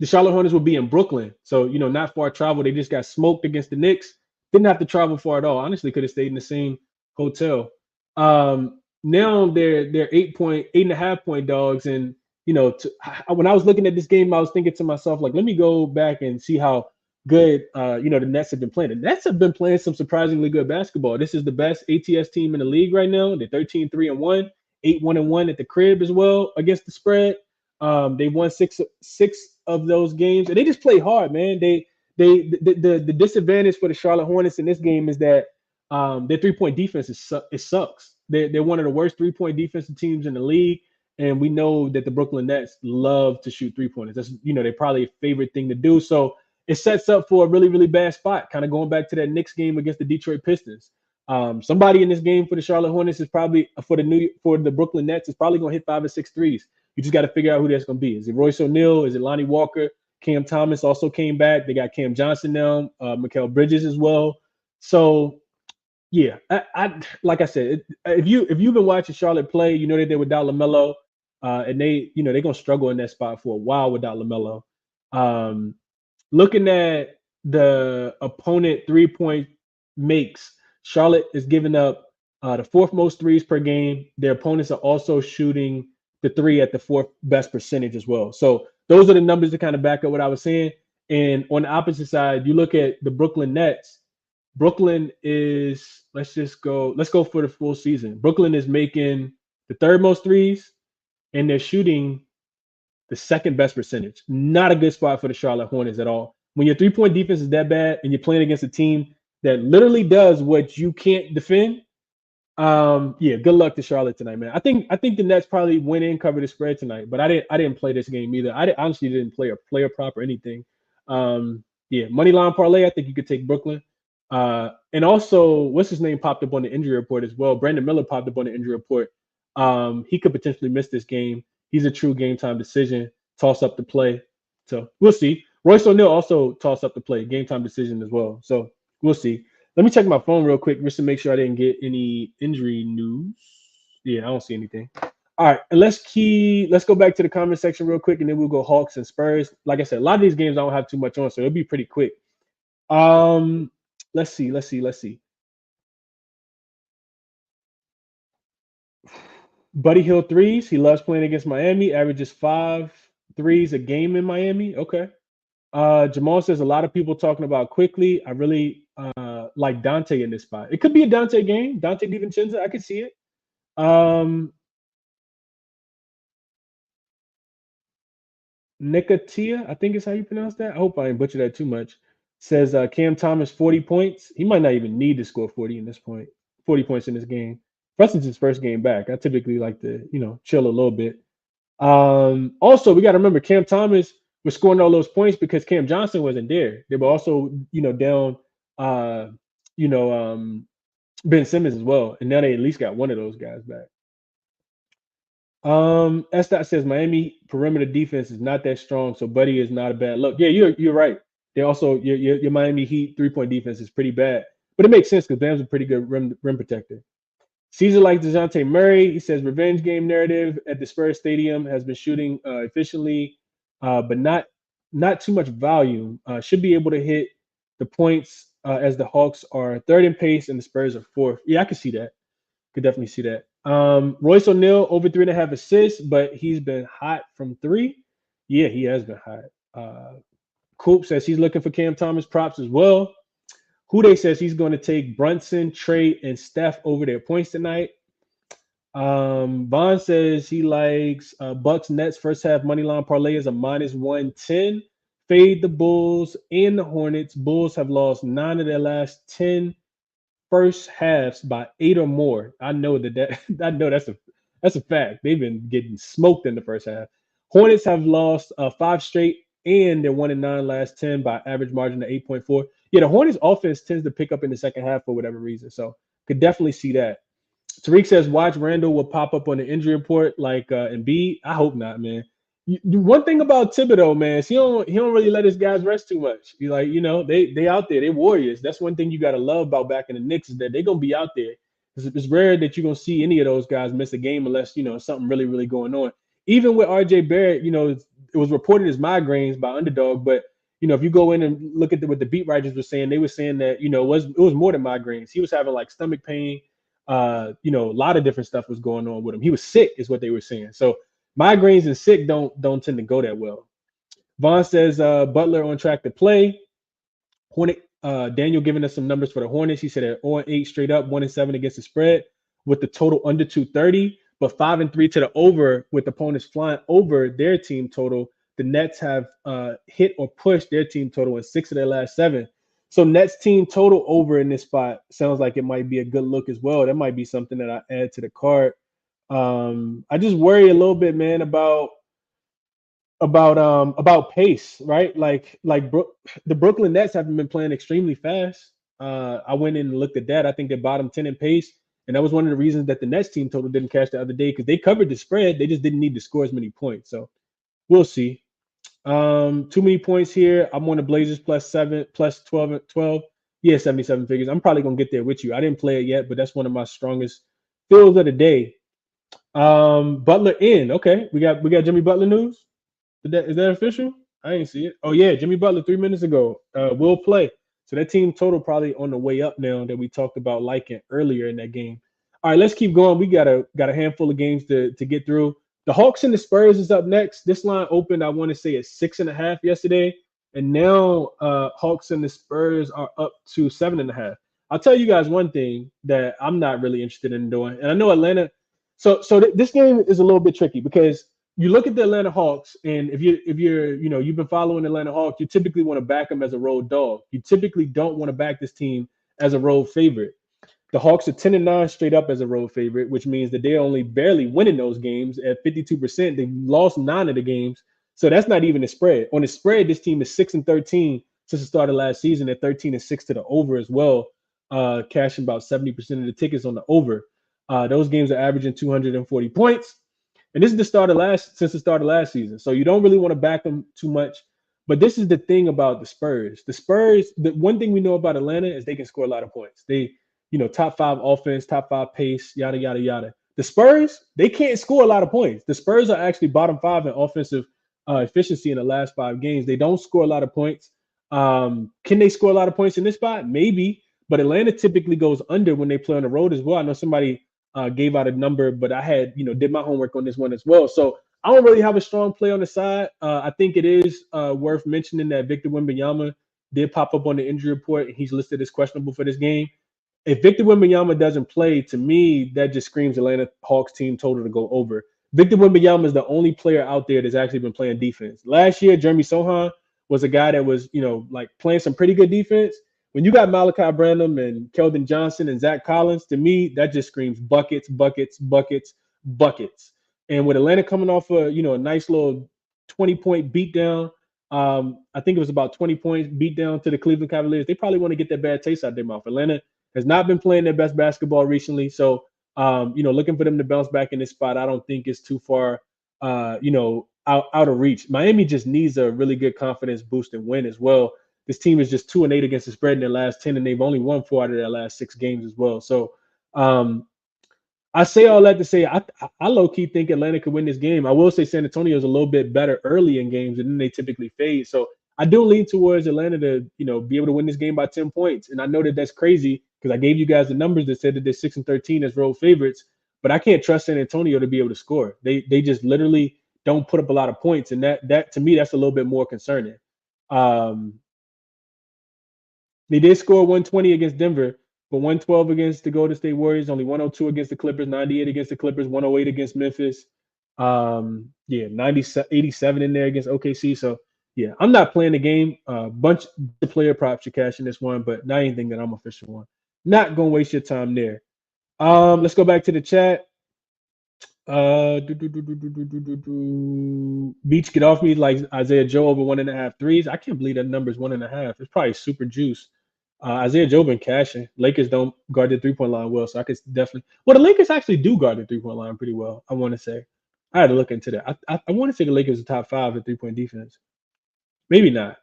Charlotte Hornets will be in Brooklyn. So, not far travel. They just got smoked against the Knicks. Didn't have to travel far at all. Honestly, could have stayed in the same hotel. Now they're 8.5 point dogs. And, when I was looking at this game, I was thinking to myself, like, let me go back and see how good, the Nets have been playing. The Nets have been playing some surprisingly good basketball. This is the best ATS team in the league right now. They're 13-3-1, 8-1-1 at the crib as well against the spread. They won six of those games, and they just play hard, man. The disadvantage for the Charlotte Hornets in this game is that their 3-point defense it sucks. They're one of the worst 3-point defensive teams in the league, and we know that the Brooklyn Nets love to shoot 3-pointers. That's they probably a favorite thing to do. So it sets up for a really, really bad spot. Kind of going back to that Knicks game against the Detroit Pistons. Somebody in this game for the Charlotte Hornets is probably for the Brooklyn Nets is probably going to hit 5 or 6 threes. You just got to figure out who that's going to be. Is it Royce O'Neal? Is it Lonnie Walker? Cam Thomas also came back. They got Cam Johnson now, Mikal Bridges as well. So, yeah, I like I said, if you've been watching Charlotte play, you know that they're without LaMelo, and they're going to struggle in that spot for a while without LaMelo. Looking at the opponent 3-point makes, Charlotte is giving up the 4th most threes per game. Their opponents are also shooting the 3 at the 4th best percentage as well. So those are the numbers to kind of back up what I was saying. And on the opposite side, you look at the Brooklyn Nets. Brooklyn is, let's go for the full season. Brooklyn is making the 3rd most threes, and they're shooting the 2nd best percentage. Not a good spot for the Charlotte Hornets at all. When your 3-point defense is that bad and you're playing against a team that literally does what you can't defend, good luck to Charlotte tonight, man. I think the Nets probably went in, covered the spread tonight, but I didn't play this game either. I honestly didn't play a player prop or anything. Money line parlay. I think you could take Brooklyn. And also, what's his name popped up on the injury report as well. Brandon Miller popped up on the injury report. He could potentially miss this game. He's a true game time decision. Toss up the play. So we'll see. Royce O'Neal also tossed up the play, game time decision as well. So we'll see. Let me check my phone real quick just to make sure I didn't get any injury news. Yeah, I don't see anything. All right, and let's go back to the comment section real quick, and then we'll go Hawks and Spurs. Like I said, a lot of these games I don't have too much on, so it'll be pretty quick. Let's see. Buddy Hield threes. He loves playing against Miami. Averages 5 threes a game in Miami. Okay. Jamal says a lot of people talking about quickly. I really like Dante in this spot. It could be a Dante game. Dante DiVincenzo. I could see it. Nicotia, I think is how you pronounce that. I hope I didn't butcher that too much. Says Cam Thomas 40 points. He might not even need to score 40 in this point. 40 points in this game. Plus it's his first game back. I typically like to, chill a little bit. Also, we got to remember Cam Thomas was scoring all those points because Cam Johnson wasn't there. They were also, down, Ben Simmons as well, and now they at least got one of those guys back. Estat says Miami perimeter defense is not that strong, so Buddy is not a bad look. Yeah, you're right. They also your Miami Heat 3-point defense is pretty bad, but it makes sense because Bam's a pretty good rim protector. Caesar likes DeJounte Murray. He says revenge game narrative at the Spurs Stadium has been shooting efficiently, but not too much volume. Should be able to hit the points as the Hawks are third in pace and the Spurs are fourth. Yeah, I can see that. Could definitely see that. Royce O'Neal over 3.5 assists, but he's been hot from three. Yeah, he has been hot. Coop says he's looking for Cam Thomas props as well. Hude says he's going to take Brunson, Trey, and Steph over their points tonight. Vaughn says he likes Bucks Nets first half money line parlay is a -110. Fade the Bulls and the Hornets. Bulls have lost 9 of their last 10 first halves by 8 or more. I know I know that's a fact. They've been getting smoked in the first half. Hornets have lost 5 straight, and they're 1-9 last 10 by average margin of 8.4. Yeah, the Hornets offense tends to pick up in the second half for whatever reason. So could definitely see that. Tariq says watch Randall will pop up on the injury report like Embiid. I hope not, man. One thing about Thibodeau, man, is he don't really let his guys rest too much. He like, they out there, they warriors. That's one thing you gotta love about back in the Knicks is that they're gonna be out there. It's rare that you're gonna see any of those guys miss a game unless something really, really going on. Even with RJ Barrett, it was reported as migraines by Underdog, but if you go in and look at what the beat writers were saying, they were saying that it was more than migraines. He was having like stomach pain. A lot of different stuff was going on with him. He was sick, is what they were saying. So migraines and sick don't tend to go that well. Vaughn says Butler on track to play. Hornet Daniel giving us some numbers for the Hornets. He said they're 0-8 straight up, 1-7 against the spread, with the total under 230, but 5-3 to the over with opponents flying over their team total. The Nets have hit or pushed their team total in 6 of their last 7. So Nets team total over in this spot sounds like it might be a good look as well. That might be something that I add to the card. I just worry a little bit, man, about pace, right? The Brooklyn Nets haven't been playing extremely fast. I went in and looked at that. I think they're bottom 10 in pace, and that was one of the reasons that the Nets team total didn't cash the other day because they covered the spread. They just didn't need to score as many points. So we'll see. Too many points here. I'm on the Blazers +7, +12. Yeah, 77 figures. I'm probably gonna get there with you. I didn't play it yet, but that's one of my strongest fills of the day. Butler in. Okay, we got Jimmy Butler news. Is that official? I ain't see it. Oh yeah, Jimmy Butler 3 minutes ago will play. So that team total probably on the way up now that we talked about liking earlier in that game. All right, let's keep going. We got a handful of games to get through. The Hawks and the Spurs is up next. This line opened, I want to say, at 6.5 yesterday, and now Hawks and the Spurs are up to 7.5. I'll tell you guys one thing that I'm not really interested in doing, and I know Atlanta. So this game is a little bit tricky because you look at the Atlanta Hawks, and if you've been following Atlanta Hawks, you typically want to back them as a road dog. You typically don't want to back this team as a road favorite. The Hawks are 10-9 straight up as a road favorite, which means that they're only barely winning those games at 52%. They've lost 9 of the games, so that's not even a spread. On the spread, this team is 6-13 since the start of last season. At 13-6 to the over as well, cashing about 70% of the tickets on the over. Those games are averaging 240 points, and this is since the start of last season. So you don't really want to back them too much. But this is the thing about the Spurs. The one thing we know about Atlanta is they can score a lot of points. They top 5 offense, top 5 pace, yada, yada, yada. The Spurs, they can't score a lot of points. The Spurs are actually bottom 5 in offensive efficiency in the last 5 games. They don't score a lot of points. Can they score a lot of points in this spot? Maybe. But Atlanta typically goes under when they play on the road as well. I know somebody gave out a number, but I had, did my homework on this one as well. So I don't really have a strong play on the side. I think it is worth mentioning that Victor Wembanyama did pop up on the injury report, and he's listed as questionable for this game. If Victor Wembanyama doesn't play, to me, that just screams Atlanta Hawks team total to go over. Victor Wembanyama is the only player out there that's actually been playing defense. Last year, Jeremy Sohan was a guy that was, playing some pretty good defense. When you got Malachi Branham and Keldon Johnson and Zach Collins, to me, that just screams buckets, buckets, buckets, buckets. And with Atlanta coming off a nice little 20-point beatdown, I think it was about 20 points beatdown to the Cleveland Cavaliers. They probably want to get that bad taste out of their mouth. Atlanta has not been playing their best basketball recently. So, looking for them to bounce back in this spot, I don't think it's too far, out of reach. Miami just needs a really good confidence boost and win as well. this team is just 2-8 against the spread in their last 10, and they've only won 4 out of their last 6 games as well. So I say all that to say I low key think Atlanta could win this game. I will say San Antonio is a little bit better early in games, and then they typically fade. So I do lean towards Atlanta to be able to win this game by 10 points. And I know that that's crazy because I gave you guys the numbers that said that they're 6-13 as road favorites, but I can't trust San Antonio to be able to score. They just literally don't put up a lot of points, and that to me that's a little bit more concerning. They did score 120 against Denver, but 112 against the Golden State Warriors, only 102 against the Clippers, 98 against the Clippers, 108 against Memphis. 87 in there against OKC. So yeah, I'm not playing the game. Bunch of player props to cash in this one, but not anything that I'm official on. Not gonna waste your time there. Let's go back to the chat. Beach, get off me like Isaiah Joe over 1.5 threes. I can't believe that number is 1.5. It's probably super juice. Isaiah Joe been cashing. Lakers don't guard the 3-point line well, so I could definitely. Well, the Lakers actually do guard the 3-point line pretty well. I want to say. I had to look into that. I want to say the Lakers are top 5 in 3-point defense. Maybe not.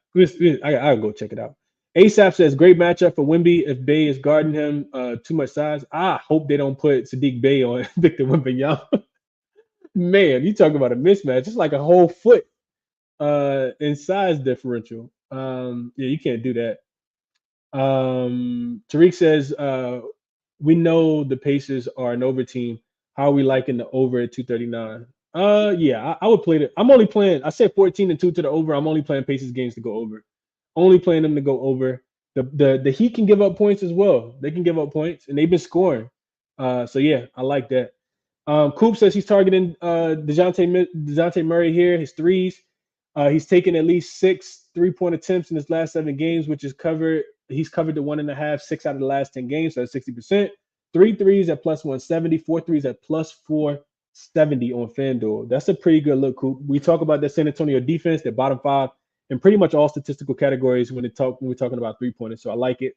I'll go check it out. ASAP says great matchup for Wemby if Bey is guarding him too much size. I hope they don't put Sadiq Bey on Victor Wembanyama. Man, you talk about a mismatch. It's like a whole foot in size differential. Yeah, you can't do that. Tariq says we know the Pacers are an over team. How are we liking the over at 239? Yeah, I would play it. I'm only playing. I said 14-2 to the over. I'm only playing Pacers games to go over. Only playing them to go over. The Heat can give up points as well. They can give up points, and they've been scoring. So yeah, I like that. Coop says he's targeting DeJounte Murray here. His threes. He's taken at least 6 3-point attempts in his last 7 games, which is covered. He's covered the 1.5, 6 out of the last 10 games. So that's 60%. 3 threes at plus 170, 4 threes at plus 470 on FanDuel. That's a pretty good look, Coop. We talk about the San Antonio defense, they're bottom 5 in pretty much all statistical categories when we're talking about 3-pointers. So I like it.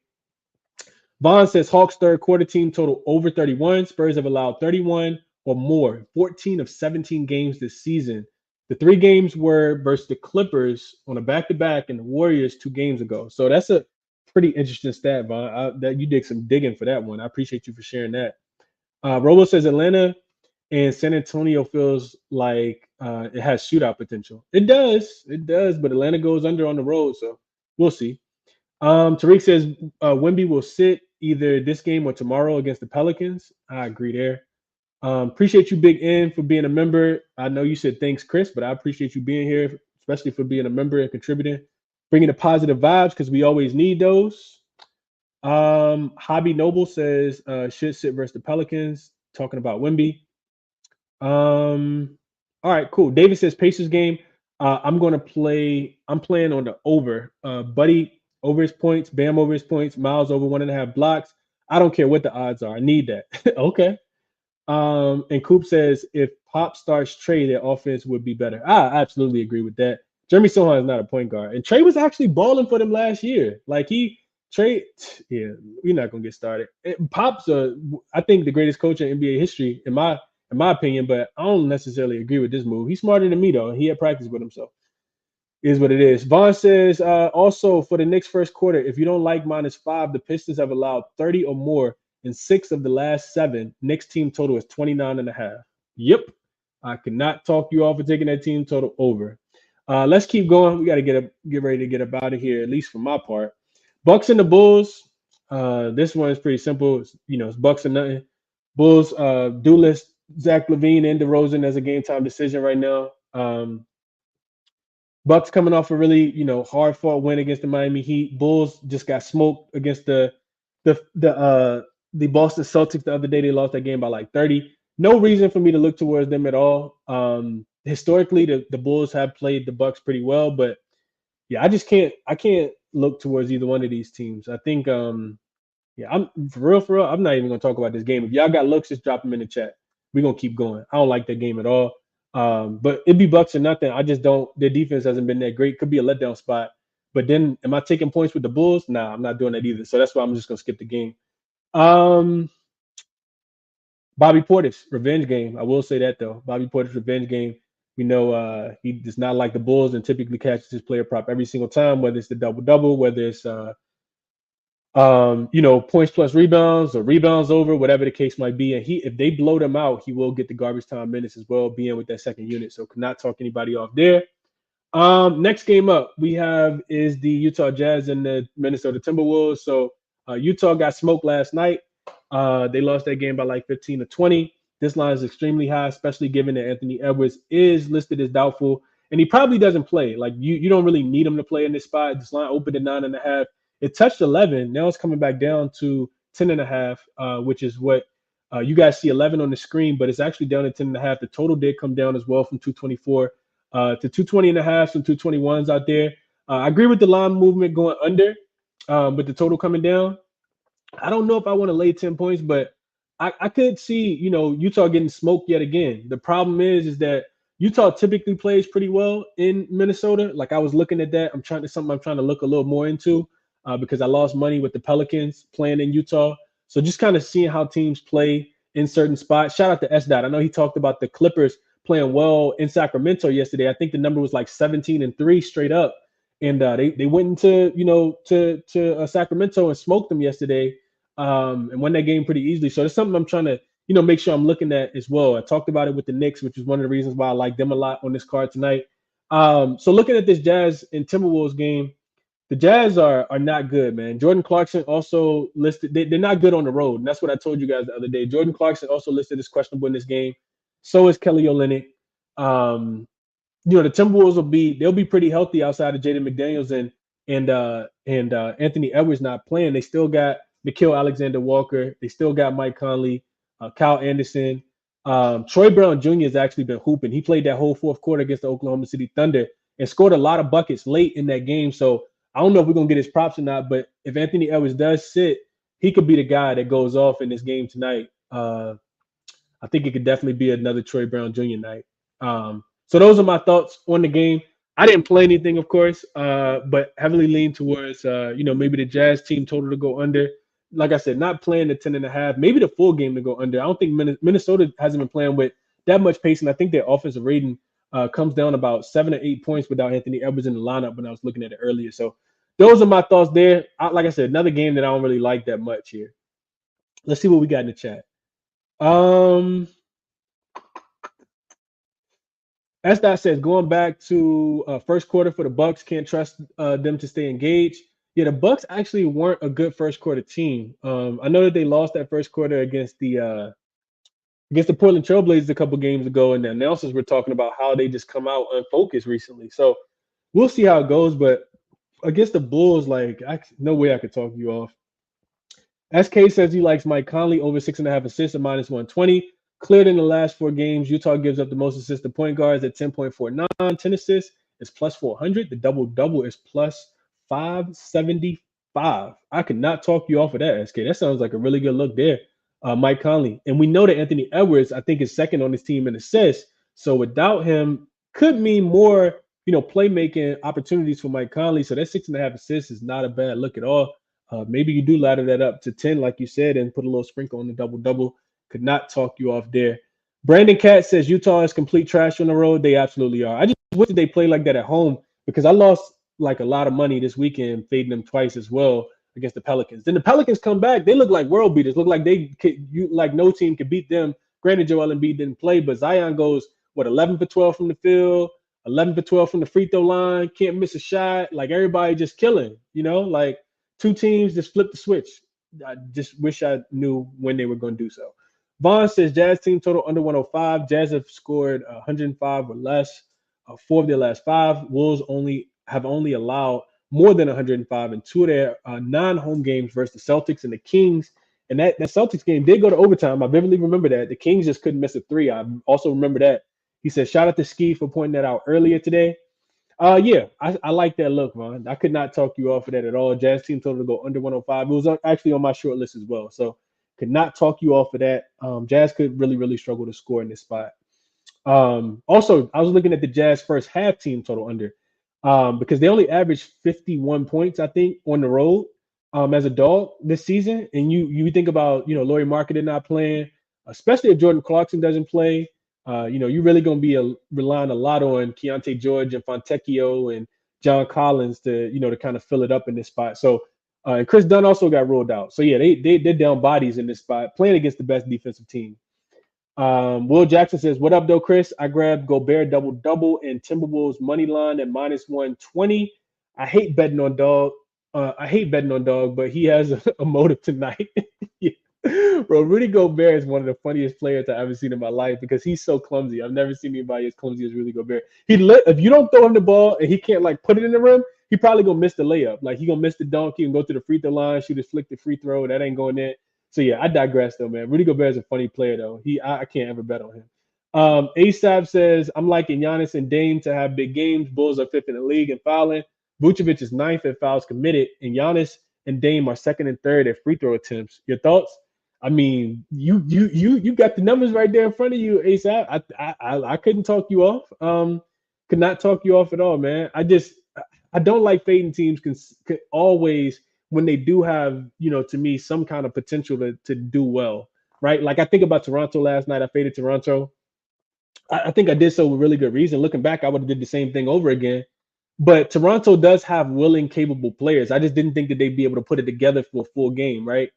Vaughn says Hawks third quarter team total over 31. Spurs have allowed 31 or more, 14 of 17 games this season. The 3 games were versus the Clippers on a back-to-back and the Warriors 2 games ago. So that's a pretty interesting stat, Vaughn. That you did some digging for that one. I appreciate you for sharing that. Robo says Atlanta and San Antonio feels like it has shootout potential. It does, but Atlanta goes under on the road, so we'll see. Tariq says Wemby will sit either this game or tomorrow against the Pelicans. I agree there. Appreciate you, Big N, for being a member. I know you said thanks, Chris, but I appreciate you being here, especially for being a member and contributing, bringing the positive vibes because we always need those. Hobby Noble says should sit versus the Pelicans, talking about Wemby. All right, cool. David says Pacers game. I'm playing on the over. Buddy over his points, Bam over his points, Miles over 1.5 blocks. I don't care what the odds are. I need that. Okay. And Coop says if Pop starts Trey, their offense would be better. I absolutely agree with that. Jeremy Sohan is not a point guard, and Trey was actually balling for them last year. Trey, yeah, we're not gonna get started. Pop's I think the greatest coach in NBA history, in my opinion, but I don't necessarily agree with this move. He's smarter than me though. He had practice with himself. Is what it is. Vaughn says also for the Knicks first quarter, if you don't like -5, the Pistons have allowed 30 or more in 6 of the last 7. Knicks team total is 29.5. Yep. I could not talk you off of taking that team total over. Let's keep going. We got to get ready to get up out of here, at least for my part. Bucks and the Bulls. This one is pretty simple. It's Bucks and nothing. Bulls do list Zach LaVine and DeRozan as a game time decision right now. Bucks coming off a really, hard fought win against the Miami Heat. Bulls just got smoked against the Boston Celtics the other day. They lost that game by like 30. No reason for me to look towards them at all. Historically, the Bulls have played the Bucks pretty well, but yeah, I can't look towards either one of these teams. I think I'm for real, I'm not even gonna talk about this game. If y'all got looks, just drop them in the chat. We're gonna keep going. I don't like that game at all. But it'd be Bucks or nothing. I just don't. Their defense hasn't been that great. Could be a letdown spot. But then, am I taking points with the Bulls? Nah, I'm not doing that either. So that's why I'm just gonna skip the game. Bobby Portis revenge game. I will say that though. Bobby Portis revenge game. We know he does not like the Bulls and typically catches his player prop every single time, whether it's the double double, whether it's points plus rebounds or rebounds over, whatever the case might be. And if they blow them out, he will get the garbage time minutes as well, being with that second unit. So could not talk anybody off there. Next game up we have is the Utah Jazz and the Minnesota Timberwolves. So Utah got smoked last night. They lost that game by like 15-20. This line is extremely high, especially given that Anthony Edwards is listed as doubtful, and he probably doesn't play. Like you don't really need him to play in this spot. This line opened at 9.5. It touched 11. Now it's coming back down to 10.5, which is what you guys see 11 on the screen, but it's actually down to 10.5. The total did come down as well from 224 to 220.5, some 221s out there. I agree with the line movement going under, but the total coming down. I don't know if I want to lay 10 points, but I could see, Utah getting smoked yet again. The problem is that Utah typically plays pretty well in Minnesota. Like I was looking at that. I'm trying to look a little more into because I lost money with the Pelicans playing in Utah. So just kind of seeing how teams play in certain spots. Shout out to S. Dot. I know he talked about the Clippers playing well in Sacramento yesterday. I think the number was like 17-3 straight up. And they went into to Sacramento and smoked them yesterday, and won that game pretty easily. So it's something I'm trying to make sure I'm looking at as well. I talked about it with the Knicks, which is one of the reasons why I like them a lot on this card tonight. So looking at this Jazz and Timberwolves game, the Jazz are not good, man. Jordan Clarkson also listed. They're not good on the road, and that's what I told you guys the other day. Jordan Clarkson also listed as questionable in this game. So is Kelly Olynyk. The Timberwolves they'll be pretty healthy outside of Jaden McDaniels and Anthony Edwards not playing. They still got Nickeil Alexander-Walker. They still got Mike Conley, Kyle Anderson. Troy Brown Jr. has actually been hooping. He played that whole fourth quarter against the Oklahoma City Thunder and scored a lot of buckets late in that game. So I don't know if we're going to get his props or not, but if Anthony Edwards does sit, he could be the guy that goes off in this game tonight. I think it could definitely be another Troy Brown Jr. night. So those are my thoughts on the game. I didn't play anything, of course, but heavily lean towards, maybe the Jazz team total to go under. Like I said, not playing the 10.5, maybe the full game to go under. I don't think Minnesota hasn't been playing with that much pace, and I think their offensive rating comes down about 7 or 8 points without Anthony Edwards in the lineup when I was looking at it earlier. So those are my thoughts there. Like I said, another game that I don't really like that much here. Let's see what we got in the chat. S. says, going back to first quarter for the Bucks, can't trust them to stay engaged. Yeah, the Bucks actually weren't a good first quarter team. I know that they lost that first quarter against the Portland Trailblazers a couple games ago, and the announcers were talking about how they just come out unfocused recently. So we'll see how it goes. But against the Bulls, no way I could talk you off. SK says he likes Mike Conley over 6.5 assists at -120. Cleared in the last 4 games. Utah gives up the most assists to point guards at 10.49. 10 assists is plus 400. The double-double is plus 575. I could not talk you off of that, SK. That sounds like a really good look there, Mike Conley. And we know that Anthony Edwards, I think, is second on his team in assists. So without him, could mean more, playmaking opportunities for Mike Conley. So that 6.5 assists is not a bad look at all. Maybe you do ladder that up to 10, like you said, and put a little sprinkle on the double-double. Could not talk you off there. Brandon Katz says Utah is complete trash on the road. They absolutely are. I just wish they play like that at home because I lost a lot of money this weekend fading them twice as well against the Pelicans. Then the Pelicans come back. They look like world beaters. Look like no team could beat them. Granted, Joel Embiid didn't play, but Zion goes, 11 for 12 from the field, 11 for 12 from the free throw line, can't miss a shot. Like everybody just killing, two teams just flip the switch. I just wish I knew when they were going to do so. Vaughn says Jazz team total under 105. Jazz have scored 105 or less 4 of their last 5. Wolves have only allowed more than 105 in 2 of their 9 home games versus the Celtics and the Kings. And that Celtics game did go to overtime. I vividly remember that. The Kings just couldn't miss a 3. I also remember that. He said, shout out to Ski for pointing that out earlier today. Yeah, I like that look, man. I could not talk you off of that at all. Jazz team total to go under 105. It was actually on my short list as well. So could not talk you off of that. Jazz could really, really struggle to score in this spot. Also, I was looking at the Jazz first half team total under because they only averaged 51 points, I think, on the road as a dog this season. And you think about, Lauri Markkanen not playing, especially if Jordan Clarkson doesn't play. You're really going to be relying a lot on Keontae George and Fontecchio and John Collins to kind of fill it up in this spot. So, and Chris Dunn also got ruled out. So yeah, they're down bodies in this spot, playing against the best defensive team. Will Jackson says, "What up, though, Chris? I grabbed Gobert double double and Timberwolves money line at -120. I hate betting on dog. But he has a motive tonight." Yeah. Bro, Rudy Gobert is one of the funniest players I've ever seen in my life because he's so clumsy. I've never seen anybody as clumsy as Rudy Gobert. If you don't throw him the ball and he can't like put it in the rim, he probably gonna miss the layup. Like he gonna miss the dunk, he can go to the free throw line, shoot his flick the free throw. That ain't going in. So yeah, I digress though, man. Rudy Gobert is a funny player though. I can't ever bet on him. ASAP says, "I'm liking Giannis and Dame to have big games. Bulls are fifth in the league in fouling. Vucevic is ninth at fouls committed, and Giannis and Dame are second and third at free throw attempts. Your thoughts?" I mean, you got the numbers right there in front of you, ASAP. I couldn't talk you off. Could not talk you off at all, man. I don't like fading teams can always when they do have, to me, some kind of potential to do well, right? Like I think about Toronto last night. I faded Toronto. I think I did so with really good reason. Looking back, I would have did the same thing over again. But Toronto does have willing, capable players. I just didn't think that they'd be able to put it together for a full game, right?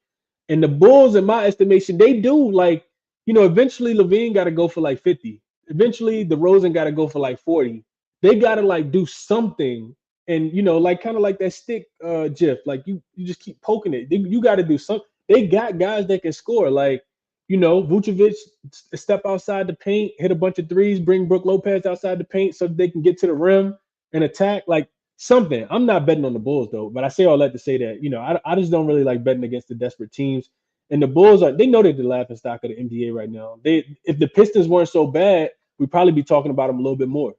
And the Bulls, in my estimation, they do eventually Levine got to go for like 50. Eventually, DeRozan got to go for like 40. They got to like do something. And, like kind of like that stick GIF, like you just keep poking it. You got to do something. They got guys that can score. Like, Vucevic step outside the paint, hit a bunch of threes, bring Brook Lopez outside the paint so they can get to the rim and attack. Like, something. I'm not betting on the Bulls though, but I say all that to say that I just don't really like betting against the desperate teams. And the Bulls they know they're the laughing stock of the NBA right now. If the Pistons weren't so bad, we'd probably be talking about them a little bit more.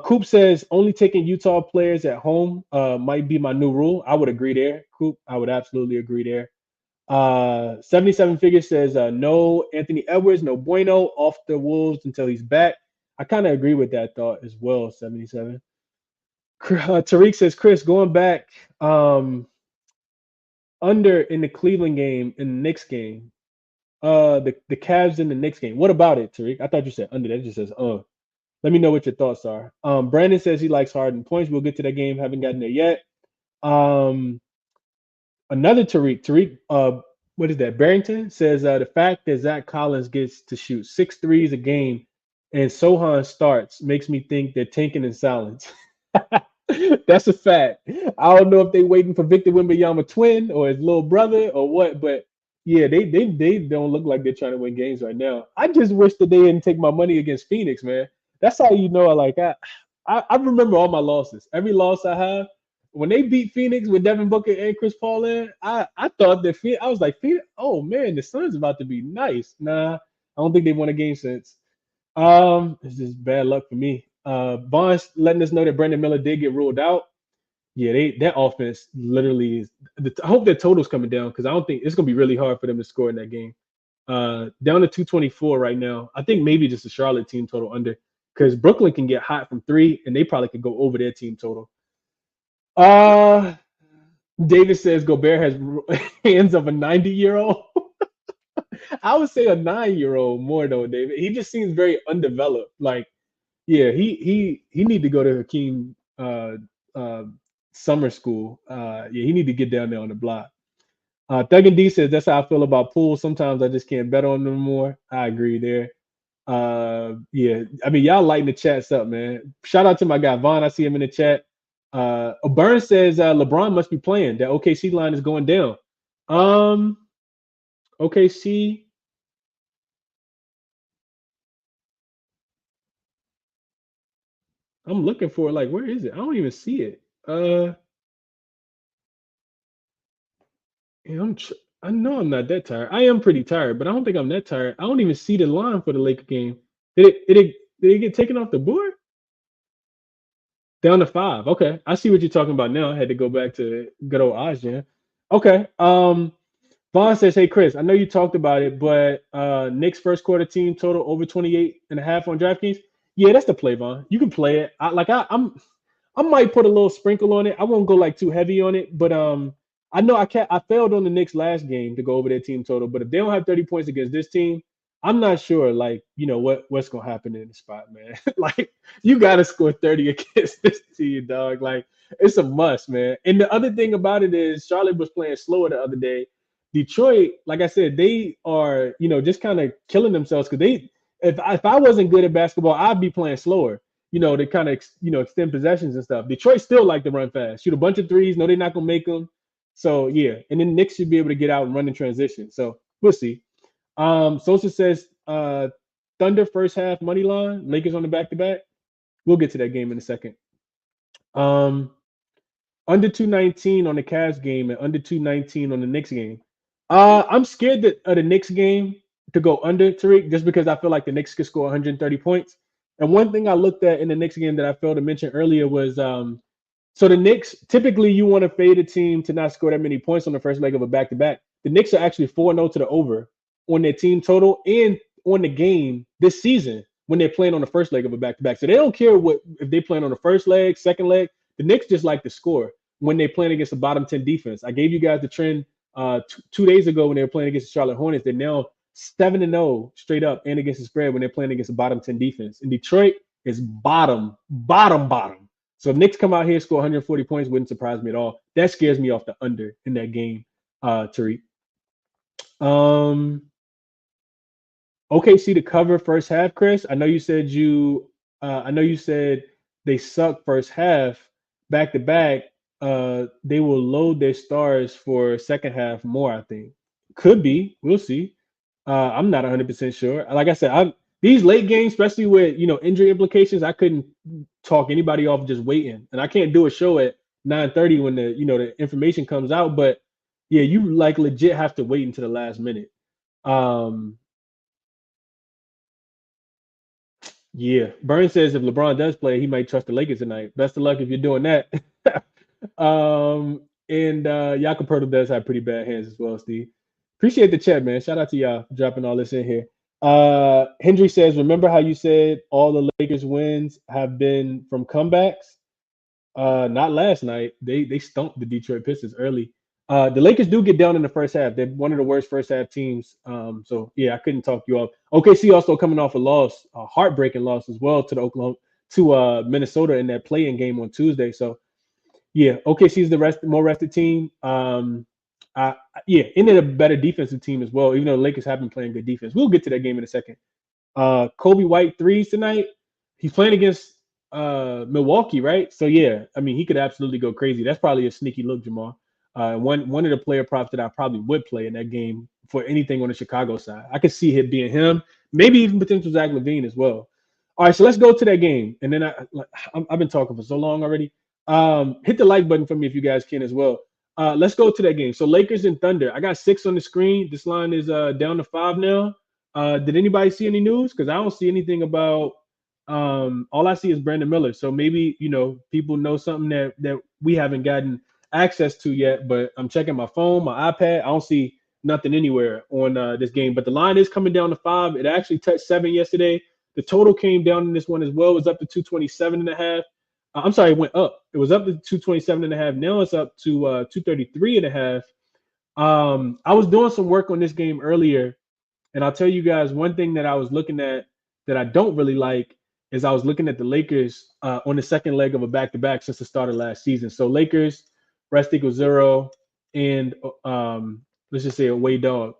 Coop says only taking Utah players at home might be my new rule. I would agree there, Coop. I would absolutely agree there. 77 figure says no Anthony Edwards, no bueno, off the Wolves until he's back. I kind of agree with that thought as well. 77. Tariq says, Chris, going back under in the Cleveland game, in the Knicks game, the Cavs in the Knicks game. What about it, Tariq? I thought you said under. That just says, Let me know what your thoughts are. Brandon says he likes Harden points. We'll get to that game. Haven't gotten there yet. Another Tariq, what is that? Barrington says the fact that Zach Collins gets to shoot 6 threes a game and Sohan starts makes me think they're tanking in silence. That's a fact. I don't know if they're waiting for Victor Wembanyama twin or his little brother or what, but yeah, they don't look like they're trying to win games right now. I just wish that they didn't take my money against Phoenix, man. That's how I remember all my losses. Every loss I have, when they beat Phoenix with Devin Booker and Chris Paul in, I thought that I was like, Phoenix, oh man, the Suns about to be nice. Nah, I don't think they won a game since. It's just bad luck for me. Bonds letting us know that Brandon Miller did get ruled out. Yeah, that offense literally is. I hope their total's coming down because I don't think it's gonna be really hard for them to score in that game. Down to 224 right now. I think maybe just a Charlotte team total under because Brooklyn can get hot from 3 and they probably could go over their team total. David says Gobert has hands of a 90-year-old. I would say a 9-year-old more though, David. He just seems very undeveloped. Like, yeah, he need to go to Hakeem summer school. Yeah, he need to get down there on the block. Thug and D says that's how I feel about Poole. Sometimes I just can't bet on them more. I agree there. Yeah, I mean y'all lighting the chats up, man. Shout out to my guy Vaughn. I see him in the chat. Burn says LeBron must be playing. That OKC line is going down. OKC. I'm looking for it. Like, where is it? I don't even see it. Yeah, I know I'm not that tired. I am pretty tired, but I don't think I'm that tired. I don't even see the line for the Laker game. Did it get taken off the board? Down to 5. Okay, I see what you're talking about now. I had to go back to good old Oz. Okay. Vaughn says, hey Chris, I know you talked about it, but Knicks first quarter team total over 28.5 on DraftKings. Yeah, that's the play, Vaughn. You can play it. I might put a little sprinkle on it. I won't go like too heavy on it, but I know I failed on the Knicks last game to go over their team total. But if they don't have 30 points against this team, I'm not sure, like, what's gonna happen in the spot, man. Like, you gotta score 30 against this team, dog. Like, it's a must, man. And the other thing about it is Charlotte was playing slower the other day. Detroit, like I said, they are, just kind of killing themselves because if I wasn't good at basketball, I'd be playing slower, to kind of extend possessions and stuff. Detroit still like to run fast, shoot a bunch of threes. No, they're not gonna make them. So yeah, and then Knicks should be able to get out and run in transition. So we'll see. Sosa says Thunder first half money line, Lakers on the back to back. We'll get to that game in a second. Um, Under 219 on the Cavs game and under 219 on the Knicks game. I'm scared that the Knicks game to go under, Tariq, just because I feel like the Knicks could score 130 points. And one thing I looked at in the Knicks game that I failed to mention earlier was so the Knicks, typically you want to fade a team to not score that many points on the first leg of a back-to-back. The Knicks are actually 4-0 to the over on their team total and on the game this season when they're playing on the first leg of a back-to-back. So they don't care what if they playing on the first leg, second leg. The Knicks just like to score when they're playing against a bottom 10 defense. I gave you guys the trend 2 days ago when they were playing against the Charlotte Hornets. They're now 7-0 straight up and against the spread when they're playing against a bottom 10 defense. And Detroit is bottom. So if Knicks come out here, score 140 points, wouldn't surprise me at all. That scares me off the under in that game, Tariq. OKC to cover first half, Chris. I know you said they suck first half back to back. They will load their stars for second half more, I think. Could be. We'll see. I'm not 100% sure. Like I said, these late games, especially with injury implications, I couldn't talk anybody off just waiting, and I can't do a show at 9:30 when the information comes out. But yeah, you like legit have to wait until the last minute. Yeah, Burns says if LeBron does play, he might trust the Lakers tonight. Best of luck if you're doing that. And Jakob Pertl does have pretty bad hands as well, Steve. Appreciate the chat, man. Shout out to y'all for dropping all this in here. Hendry says, remember how you said all the Lakers wins have been from comebacks? Not last night. They stumped the Detroit Pistons early. The Lakers do get down in the first half. They're one of the worst first half teams. So yeah, I couldn't talk you off. OKC also coming off a loss, a heartbreaking loss as well to Minnesota in that play-in game on Tuesday. So yeah, OKC is the more rested team. And then a better defensive team as well, even though the Lakers have been playing good defense. We'll get to that game in a second. Kobe White threes tonight. He's playing against Milwaukee, right? So yeah, I mean, he could absolutely go crazy. That's probably a sneaky look, Jamal. One of the player props that I probably would play in that game for anything on the Chicago side. I could see it being him, maybe even potential Zach LaVine as well. All right, so let's go to that game. And then I've been talking for so long already. Hit the like button for me if you guys can as well. Let's go to that game. So Lakers and Thunder. I got 6 on the screen. This line is down to 5 now. Did anybody see any news? Because I don't see anything about. All I see is Brandon Miller. So maybe people know something that we haven't gotten access to yet. But I'm checking my phone, my iPad. I don't see nothing anywhere on this game. But the line is coming down to 5. It actually touched 7 yesterday. The total came down in this one as well. It was up to 227.5. I'm sorry, it went up. It was up to 227.5. Now it's up to 233.5. I was doing some work on this game earlier, and I'll tell you guys one thing that I was looking at that I don't really like is I was looking at the Lakers on the second leg of a back-to-back since the start of last season. So Lakers, rest equals 0, and let's just say away dog.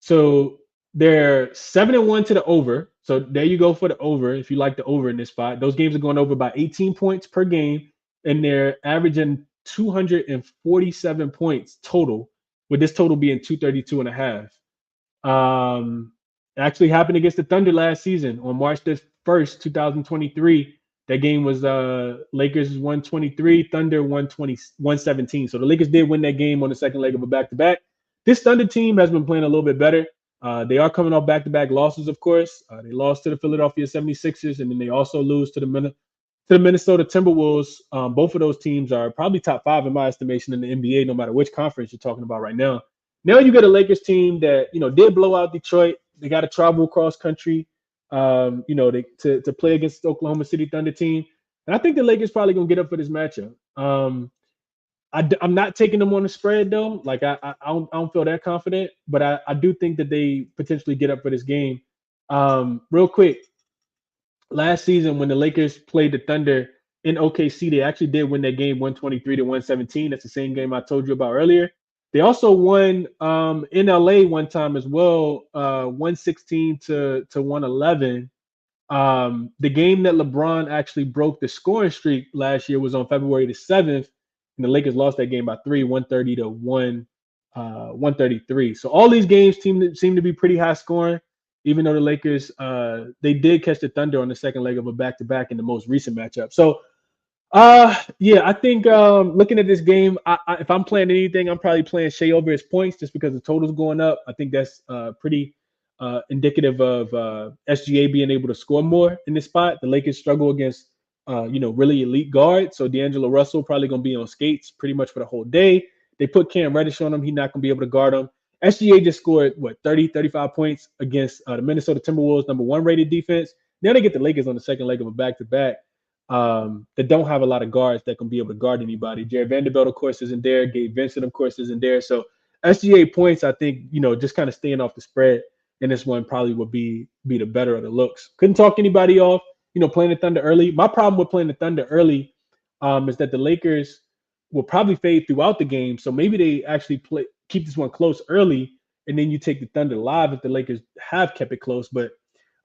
So they're 7-1 to the over. So there you go for the over. If you like the over in this spot, those games are going over by 18 points per game, and they're averaging 247 points total, with this total being 232.5. It actually happened against the Thunder last season on March 1st, 2023. That game was Lakers 123, Thunder 117. So the Lakers did win that game on the second leg of a back-to-back. This Thunder team has been playing a little bit better. They are coming off back-to-back losses, of course. They lost to the Philadelphia 76ers, and then they also lose to the Minnesota Timberwolves. Both of those teams are probably top 5 in my estimation in the NBA, no matter which conference you're talking about right now. Now you got a Lakers team that did blow out Detroit. They got to travel cross country, to play against the Oklahoma City Thunder team, and I think the Lakers probably gonna get up for this matchup. I'm not taking them on the spread though. Like I don't feel that confident, but I do think that they potentially get up for this game. Real quick, last season when the Lakers played the Thunder in OKC, they actually did win that game 123 to 117. That's the same game I told you about earlier. They also won in LA one time as well, 116 to 111. The game that LeBron actually broke the scoring streak last year was on February the 7th, and the Lakers lost that game by 130 to 133. So all these games seem to be pretty high scoring, even though the Lakers they did catch the Thunder on the second leg of a back-to-back in the most recent matchup. So yeah, I think looking at this game, if I'm playing anything, I'm probably playing Shea over his points just because the total's going up. I think that's pretty indicative of SGA being able to score more in this spot. The Lakers struggle against really elite guards, so D'Angelo Russell probably going to be on skates pretty much for the whole day. They put Cam Reddish on him; he's not going to be able to guard him. SGA just scored 35 points against the Minnesota Timberwolves, #1 rated defense. Now they get the Lakers on the second leg of a back-to-back. That don't have a lot of guards that can be able to guard anybody. Jared Vanderbilt, of course, isn't there. Gabe Vincent, of course, isn't there. So SGA points, I think, just kind of staying off the spread in this one probably would be the better of the looks. Couldn't talk anybody off, playing the Thunder early. My problem with playing the Thunder early is that the Lakers will probably fade throughout the game. So maybe they actually keep this one close early, and then you take the Thunder live if the Lakers have kept it close. But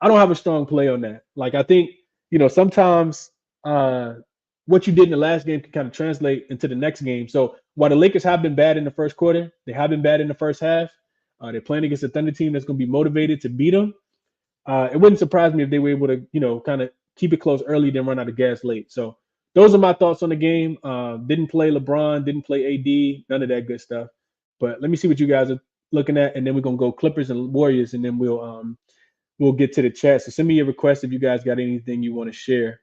I don't have a strong play on that. Like, I think, sometimes what you did in the last game can kind of translate into the next game. So while the Lakers have been bad in the first quarter, they have been bad in the first half. They're playing against a Thunder team that's going to be motivated to beat them. It wouldn't surprise me if they were able to, kind of keep it close early, then run out of gas late. So those are my thoughts on the game. Didn't play LeBron, didn't play AD, none of that good stuff. But let me see what you guys are looking at, and then we're gonna go Clippers and Warriors, and then we'll get to the chat. So send me your request if you guys got anything you want to share.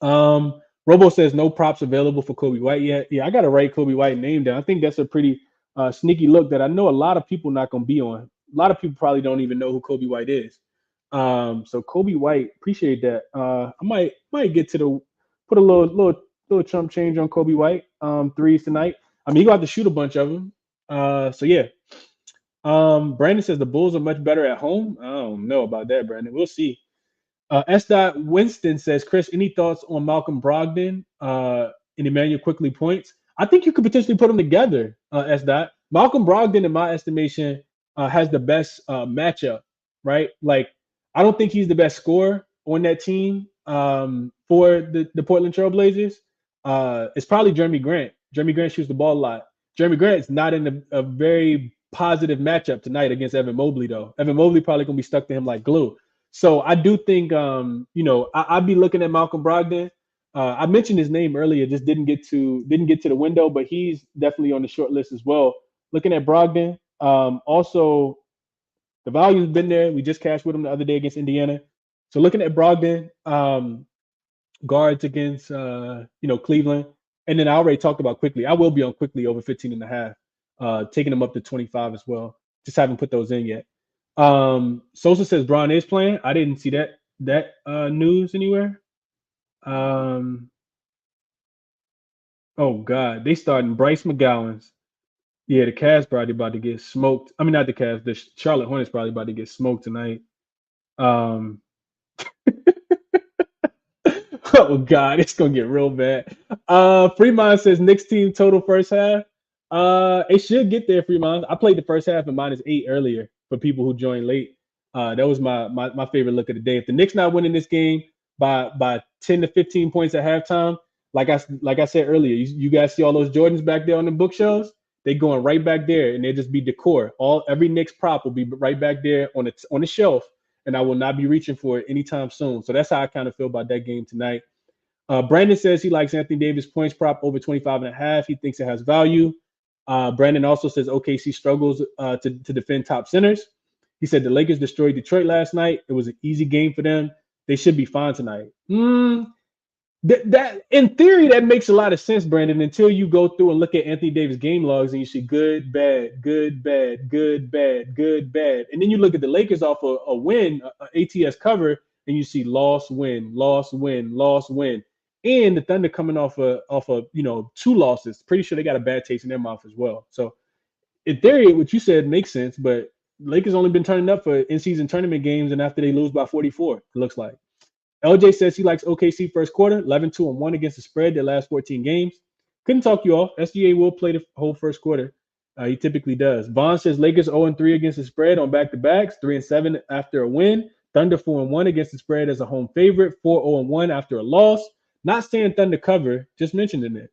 Robo says no props available for Kobe White yet. Yeah, I got to write Kobe White name down. I think that's a pretty sneaky look that I know a lot of people not going to be on. A lot of people probably don't even know who Kobe White is. So Kobe White, appreciate that. I might get to put a little chump change on Kobe White threes tonight. I mean, he got to shoot a bunch of them. So yeah. Brandon says the Bulls are much better at home. I don't know about that, Brandon. We'll see. S. Winston says, Chris, any thoughts on Malcolm Brogdon and Emmanuel Quickly points? I think you could potentially put them together, S. Malcolm Brogdon, in my estimation, has the best matchup, right? Like, I don't think he's the best scorer on that team for the Portland Trailblazers. It's probably Jeremy Grant. Jeremy Grant shoots the ball a lot. Jeremy Grant is not in a very positive matchup tonight against Evan Mobley, though. Evan Mobley probably going to be stuck to him like glue. So I do think, I'd be looking at Malcolm Brogdon. I mentioned his name earlier, just didn't get to the window, but he's definitely on the short list as well. Looking at Brogdon, also the value's been there. We just cashed with him the other day against Indiana. So looking at Brogdon, guards against Cleveland, and then I already talked about Quickly. I will be on Quickly over 15.5, taking them up to 25 as well. Just haven't put those in yet. Sosa says Braun is playing. I didn't see that news anywhere. Oh God, they starting Bryce McGowan's. Yeah, the Cavs probably about to get smoked. I mean, not the Cavs. The Charlotte Hornets probably about to get smoked tonight. Oh God, it's gonna get real bad. Fremont says Knicks team total first half. It should get there, Fremont. I played the first half at -8 earlier for people who joined late. That was my favorite look of the day. If the Knicks not winning this game by 10 to 15 points at halftime, like I said earlier, you guys see all those Jordans back there on the bookshelves? They going right back there, and they'll just be decor. Every Knicks prop will be right back there on the shelf, and I will not be reaching for it anytime soon. So that's how I kind of feel about that game tonight. Brandon says he likes Anthony Davis points prop over 25.5. He thinks it has value. Brandon also says OKC struggles to defend top centers. He said the Lakers destroyed Detroit last night. It was an easy game for them. They should be fine tonight. That in theory, that makes a lot of sense, Brandon, until you go through and look at Anthony Davis game logs and you see good, bad, good, bad, good, bad, good, bad. And then you look at the Lakers off a win, ATS cover, and you see loss, win, loss, win, loss, win. And the Thunder coming off two losses. Pretty sure they got a bad taste in their mouth as well. So in theory, what you said makes sense, but Lakers only been turning up for in-season tournament games, and after they lose by 44, it looks like. LJ says he likes OKC first quarter, 11-2-1 against the spread their last 14 games. Couldn't talk you off. SGA will play the whole first quarter. He typically does. Vaughn says Lakers 0-3 against the spread on back-to-backs, 3-7 after a win. Thunder 4-1 against the spread as a home favorite, 4-0-1 after a loss. Not saying Thunder cover, just mentioning it.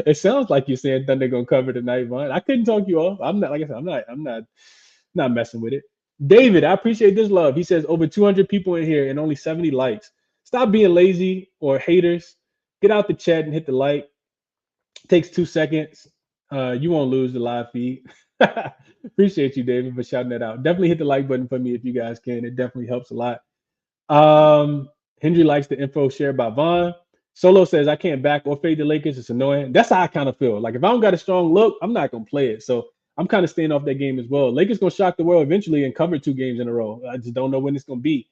It sounds like you're saying Thunder gonna cover tonight, Vaughn. I couldn't talk you off. I'm not, like I said, I'm not messing with it. David, I appreciate this love. He says over 200 people in here and only 70 likes. Stop being lazy or haters. Get out the chat and hit the like. It takes 2 seconds. You won't lose the live feed. Appreciate you, David, for shouting that out. Definitely hit the like button for me if you guys can. It definitely helps a lot. Henry likes the info shared by Vaughn. Solo says, I can't back or fade the Lakers. It's annoying. That's how I kind of feel. Like, if I don't got a strong look, I'm not going to play it. So I'm kind of staying off that game as well. Lakers going to shock the world eventually and cover 2 games in a row. I just don't know when it's going to be.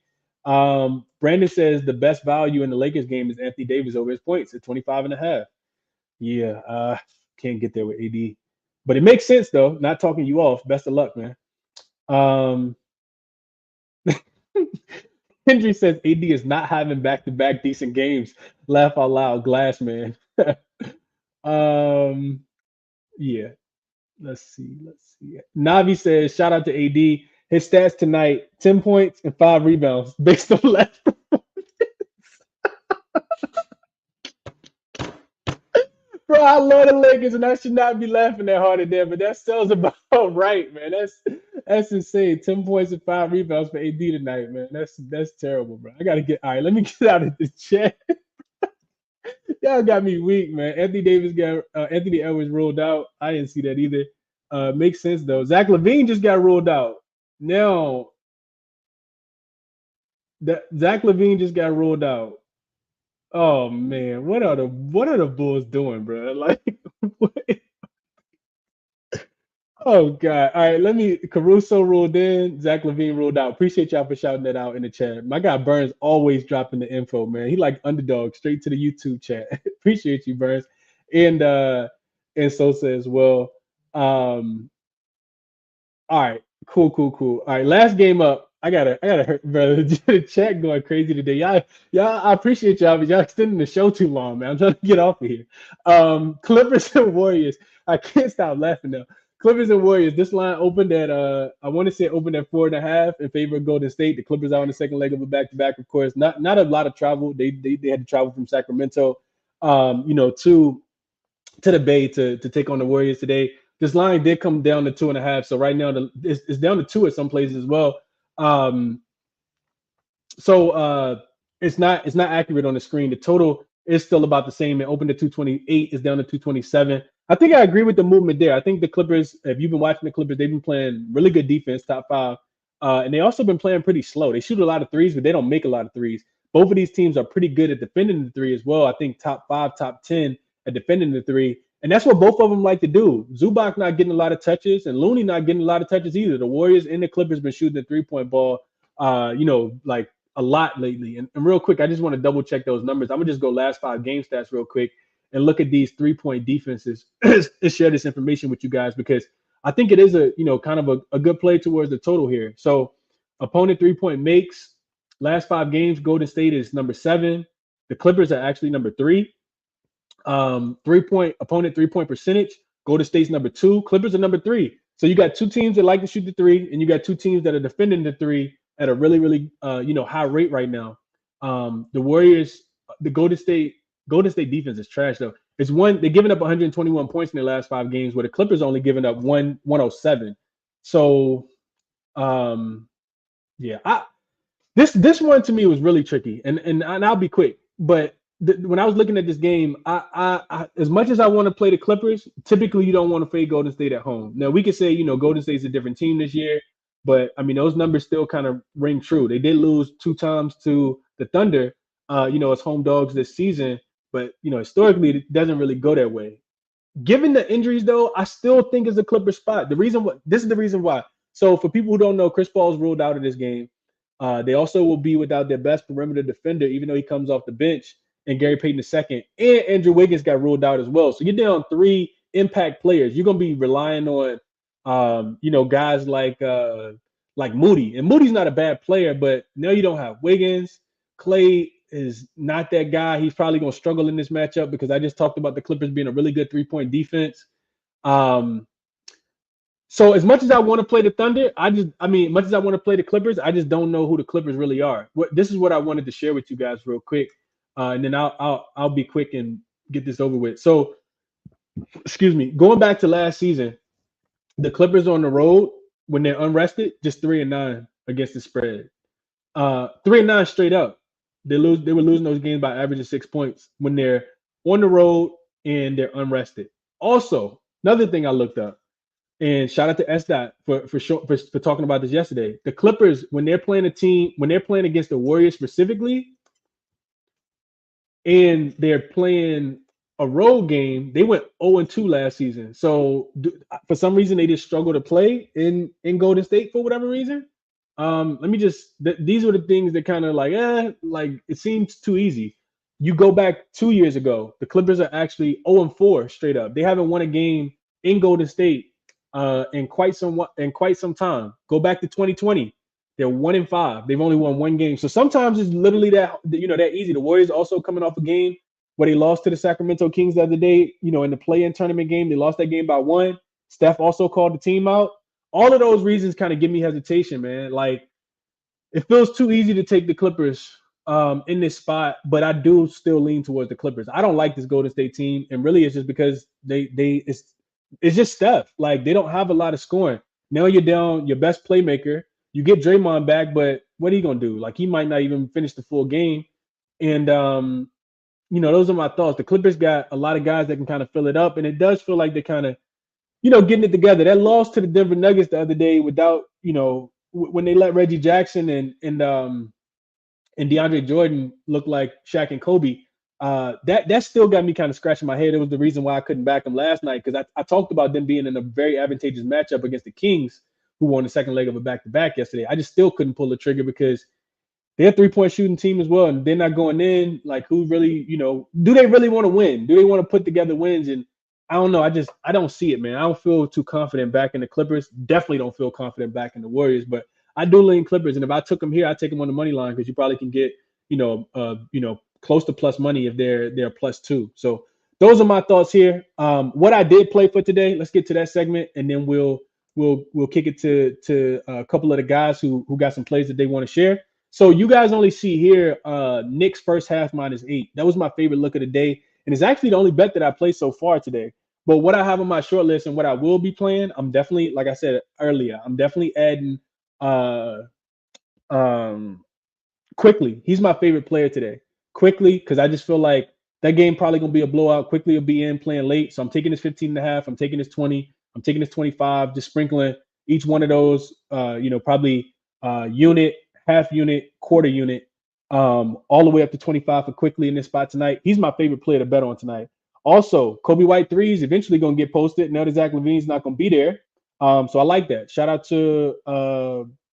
Brandon says the best value in the Lakers game is Anthony Davis over his points at 25.5. Yeah, can't get there with AD. But it makes sense, though. Not talking you off. Best of luck, man. Hendry says AD is not having back-to-back decent games. Laugh out loud, Glass man. Yeah. Let's see. Navi says, shout out to AD. His stats tonight, 10 points and 5 rebounds based on last. Bro, I love the Lakers, and I should not be laughing that hard at them, but that sounds about right, man. That's insane. 10 points and 5 rebounds for AD tonight, man. That's terrible, bro. I gotta get all right. Let me get out of the chat. Y'all got me weak, man. Anthony Edwards ruled out. I didn't see that either. Makes sense though. Zach LaVine just got ruled out. Now, Zach LaVine just got ruled out. Oh man, what are the Bulls doing, bro? Like, what? Oh god. All right, Caruso ruled in, Zach LaVine ruled out. Appreciate y'all for shouting that out in the chat. My guy Burns always dropping the info, man. He like underdog straight to the YouTube chat. Appreciate you, Burns. And Sosa as well. All right, cool. All right, last game up. I gotta hurt, brother. The chat going crazy today. Y'all, I appreciate y'all, but y'all extending the show too long, man. I'm trying to get off of here. Clippers and Warriors. I can't stop laughing though. Clippers and Warriors. This line opened at I want to say it opened at 4.5 in favor of Golden State. The Clippers out on the second leg of a back-to-back, of course. Not a lot of travel. They had to travel from Sacramento, to the Bay to take on the Warriors today. This line did come down to 2.5. So right now it's down to 2 at some places as well. So it's not accurate on the screen. The total is still about the same. It opened at 228. It's down to 227. I think I agree with the movement there. I think the Clippers, if you've been watching the Clippers, they've been playing really good defense, top 5. And they also been playing pretty slow. They shoot a lot of threes, but they don't make a lot of threes. Both of these teams are pretty good at defending the 3 as well. I think top 5, top 10 at defending the 3. And that's what both of them like to do. Zubac not getting a lot of touches, and Looney not getting a lot of touches either. The Warriors and the Clippers been shooting the 3-point ball, like a lot lately. And real quick, I just want to double check those numbers. I'm gonna just go last 5 game stats real quick and look at these 3-point defenses and share this information with you guys, because I think it is kind of a good play towards the total here. So opponent 3-point makes, last 5 games, Golden State is number 7. The Clippers are actually number 3. Opponent 3-point percentage, Golden State's number 2. Clippers are number 3. So you got 2 teams that like to shoot the 3, and you got 2 teams that are defending the 3 at a really, really high rate right now. The Warriors, the Golden State defense is trash though. They're giving up 121 points in their last 5 games, where the Clippers only giving up 107. So this one to me was really tricky, and I'll be quick. But when I was looking at this game, I as much as I want to play the Clippers, typically you don't want to fade Golden State at home. Now we could say Golden State's a different team this year, but I mean those numbers still kind of ring true. They did lose 2 times to the Thunder, as home dogs this season, but historically it doesn't really go that way. Given the injuries though, I still think it's a Clipper spot. This is the reason why. So for people who don't know, Chris Paul's ruled out of this game. They also will be without their best perimeter defender, even though he comes off the bench, and Gary Payton II, and Andrew Wiggins got ruled out as well. So you're down 3 impact players. You're going to be relying on Guys like Moody. And Moody's not a bad player, but now you don't have Wiggins. Clay is not that guy. He's probably going to struggle in this matchup because I just talked about the Clippers being a really good 3-point defense. So as much as I want to play the Thunder, much as I want to play the Clippers, I just don't know who the Clippers really are. This is what I wanted to share with you guys real quick, and then I'll be quick and get this over with. So, excuse me, going back to last season, the Clippers on the road when they're unrested, just 3-9 against the spread. 3-9 straight up. They were losing those games by average of 6 points when they're on the road and they're unrested. Also, another thing I looked up. And shout out to SDOT for talking about this yesterday. The Clippers, when they're playing against the Warriors specifically, and they're playing a road game, they went 0-2 last season. So for some reason, they just struggle to play in Golden State for whatever reason. These are the things that kind of like it seems too easy. You go back 2 years ago, the Clippers are actually 0-4 straight up. They haven't won a game in Golden State in quite some time. Go back to 2020. They're 1-5. They've only won one game. So sometimes it's literally that easy. The Warriors also coming off a game where they lost to the Sacramento Kings the other day, in the play-in tournament game. They lost that game by 1. Steph also called the team out. All of those reasons kind of give me hesitation, man. Like, it feels too easy to take the Clippers in this spot, but I do still lean towards the Clippers. I don't like this Golden State team, and really it's just because it's just Steph. Like, they don't have a lot of scoring. Now you're down your best playmaker. You get Draymond back, but what are you gonna do? Like, he might not even finish the full game. And those are my thoughts. The Clippers got a lot of guys that can kind of fill it up, and it does feel like they're kind of, getting it together. That loss to the Denver Nuggets the other day without, when they let Reggie Jackson and DeAndre Jordan look like Shaq and Kobe, that still got me kind of scratching my head. It was the reason why I couldn't back them last night, because I talked about them being in a very advantageous matchup against the Kings, who won the second leg of a back-to-back yesterday. I just still couldn't pull the trigger because they're a 3-point shooting team as well, and they're not going in. Like, who really, do they really want to win? Do they want to put together wins? And I don't know. I don't see it, man. I don't feel too confident back in the Clippers. Definitely don't feel confident back in the Warriors, but I do lean Clippers. And if I took them here, I'd take them on the money line, because you probably can get, close to plus money if they're +2. So those are my thoughts here. What I did play for today, let's get to that segment, and then we'll kick it to a couple of the guys who got some plays that they want to share. So you guys only see here Knicks first half -8. That was my favorite look of the day, and it's actually the only bet that I played so far today. But what I have on my short list and what I will be playing, I'm definitely, like I said earlier, I'm definitely adding Quickly. He's my favorite player today. Quickly, because I just feel like that game probably gonna be a blowout. Quickly will be in playing late, so I'm taking his 15.5. I'm taking his 20. I'm taking his 25. Just sprinkling each one of those. Probably unit, half unit, quarter unit, all the way up to 25 for Quickly in this spot tonight. He's my favorite player to bet on tonight. Also, Kobe White threes eventually gonna get posted. Now that Zach LaVine's not gonna be there, so I like that. Shout out to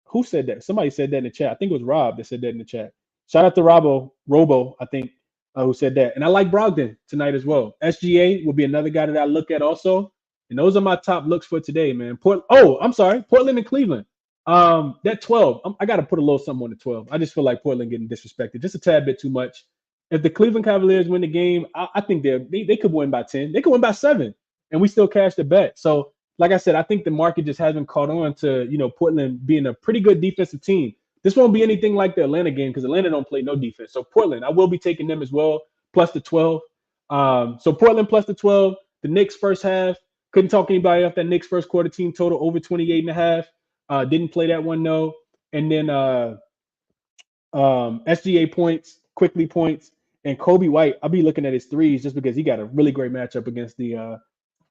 who said that? Somebody said that in the chat. I think it was Rob that said that in the chat. Shout out to Robo, I think, who said that. And I like Brogdon tonight as well. SGA will be another guy that I look at also. And those are my top looks for today, man. I'm sorry, Portland and Cleveland. That 12, I got to put a little something on the 12. I just feel like Portland getting disrespected just a tad bit too much. If the Cleveland Cavaliers win the game, I think they could win by 10. They could win by 7, and we still cash the bet. So, like I said, I think the market just hasn't caught on to, Portland being a pretty good defensive team. This won't be anything like the Atlanta game, because Atlanta don't play no defense. So Portland, I will be taking them as well, plus the 12. So Portland plus the 12. The Knicks first half. Couldn't talk anybody off that Knicks first quarter team total over 28.5. Didn't play that one, no. And then SGA points, Quickly points, and Kobe White. I'll be looking at his threes just because he got a really great matchup against the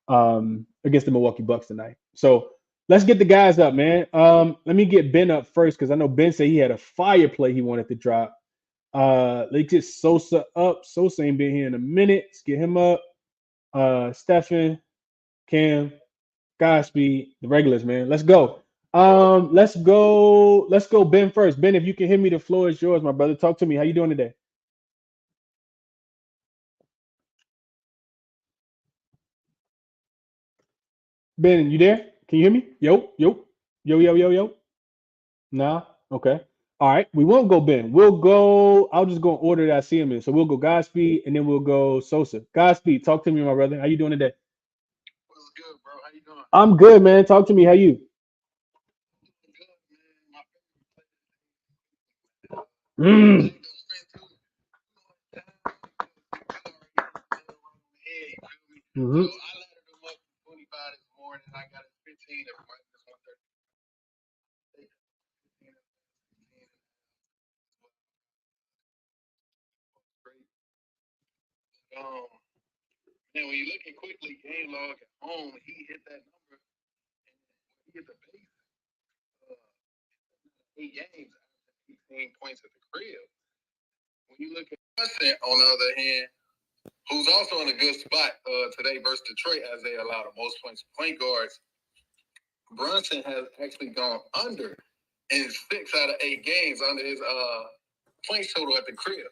Milwaukee Bucks tonight. So let's get the guys up, man. Let me get Ben up first, because I know Ben said he had a fire play he wanted to drop. Let's get Sosa up. Sosa ain't been here in a minute. Let's get him up. Stephen, Cam, Godspeed, the regulars, man. Let's go. Let's go Ben first. Ben, if you can hear me, the floor is yours, my brother. Talk to me. How you doing today? Ben, you there? Can you hear me? Yo. Nah. Okay. All right. We won't go Ben. We'll go. I'll just go in order that I see him in. So we'll go Godspeed and then we'll go Sosa. Godspeed. Talk to me, my brother. How you doing today? What's good, bro? How you doing? I'm good, man. Talk to me. How you? Good, man. My favorite Mm. thing to spend too much time because you already head, you feel me? So Hmm. I laddered them up to 25 this morning. I got it 15 at minus 130. Great. And when you look at quickly game log at home, he hit that number and he hit the base. Uh, 8 games, 18 points at the crib. When you look at Brunson, on the other hand, who's also in a good spot today versus Detroit as they allow the most points to point guards, Brunson has actually gone under in 6 out of 8 games under his points total at the crib.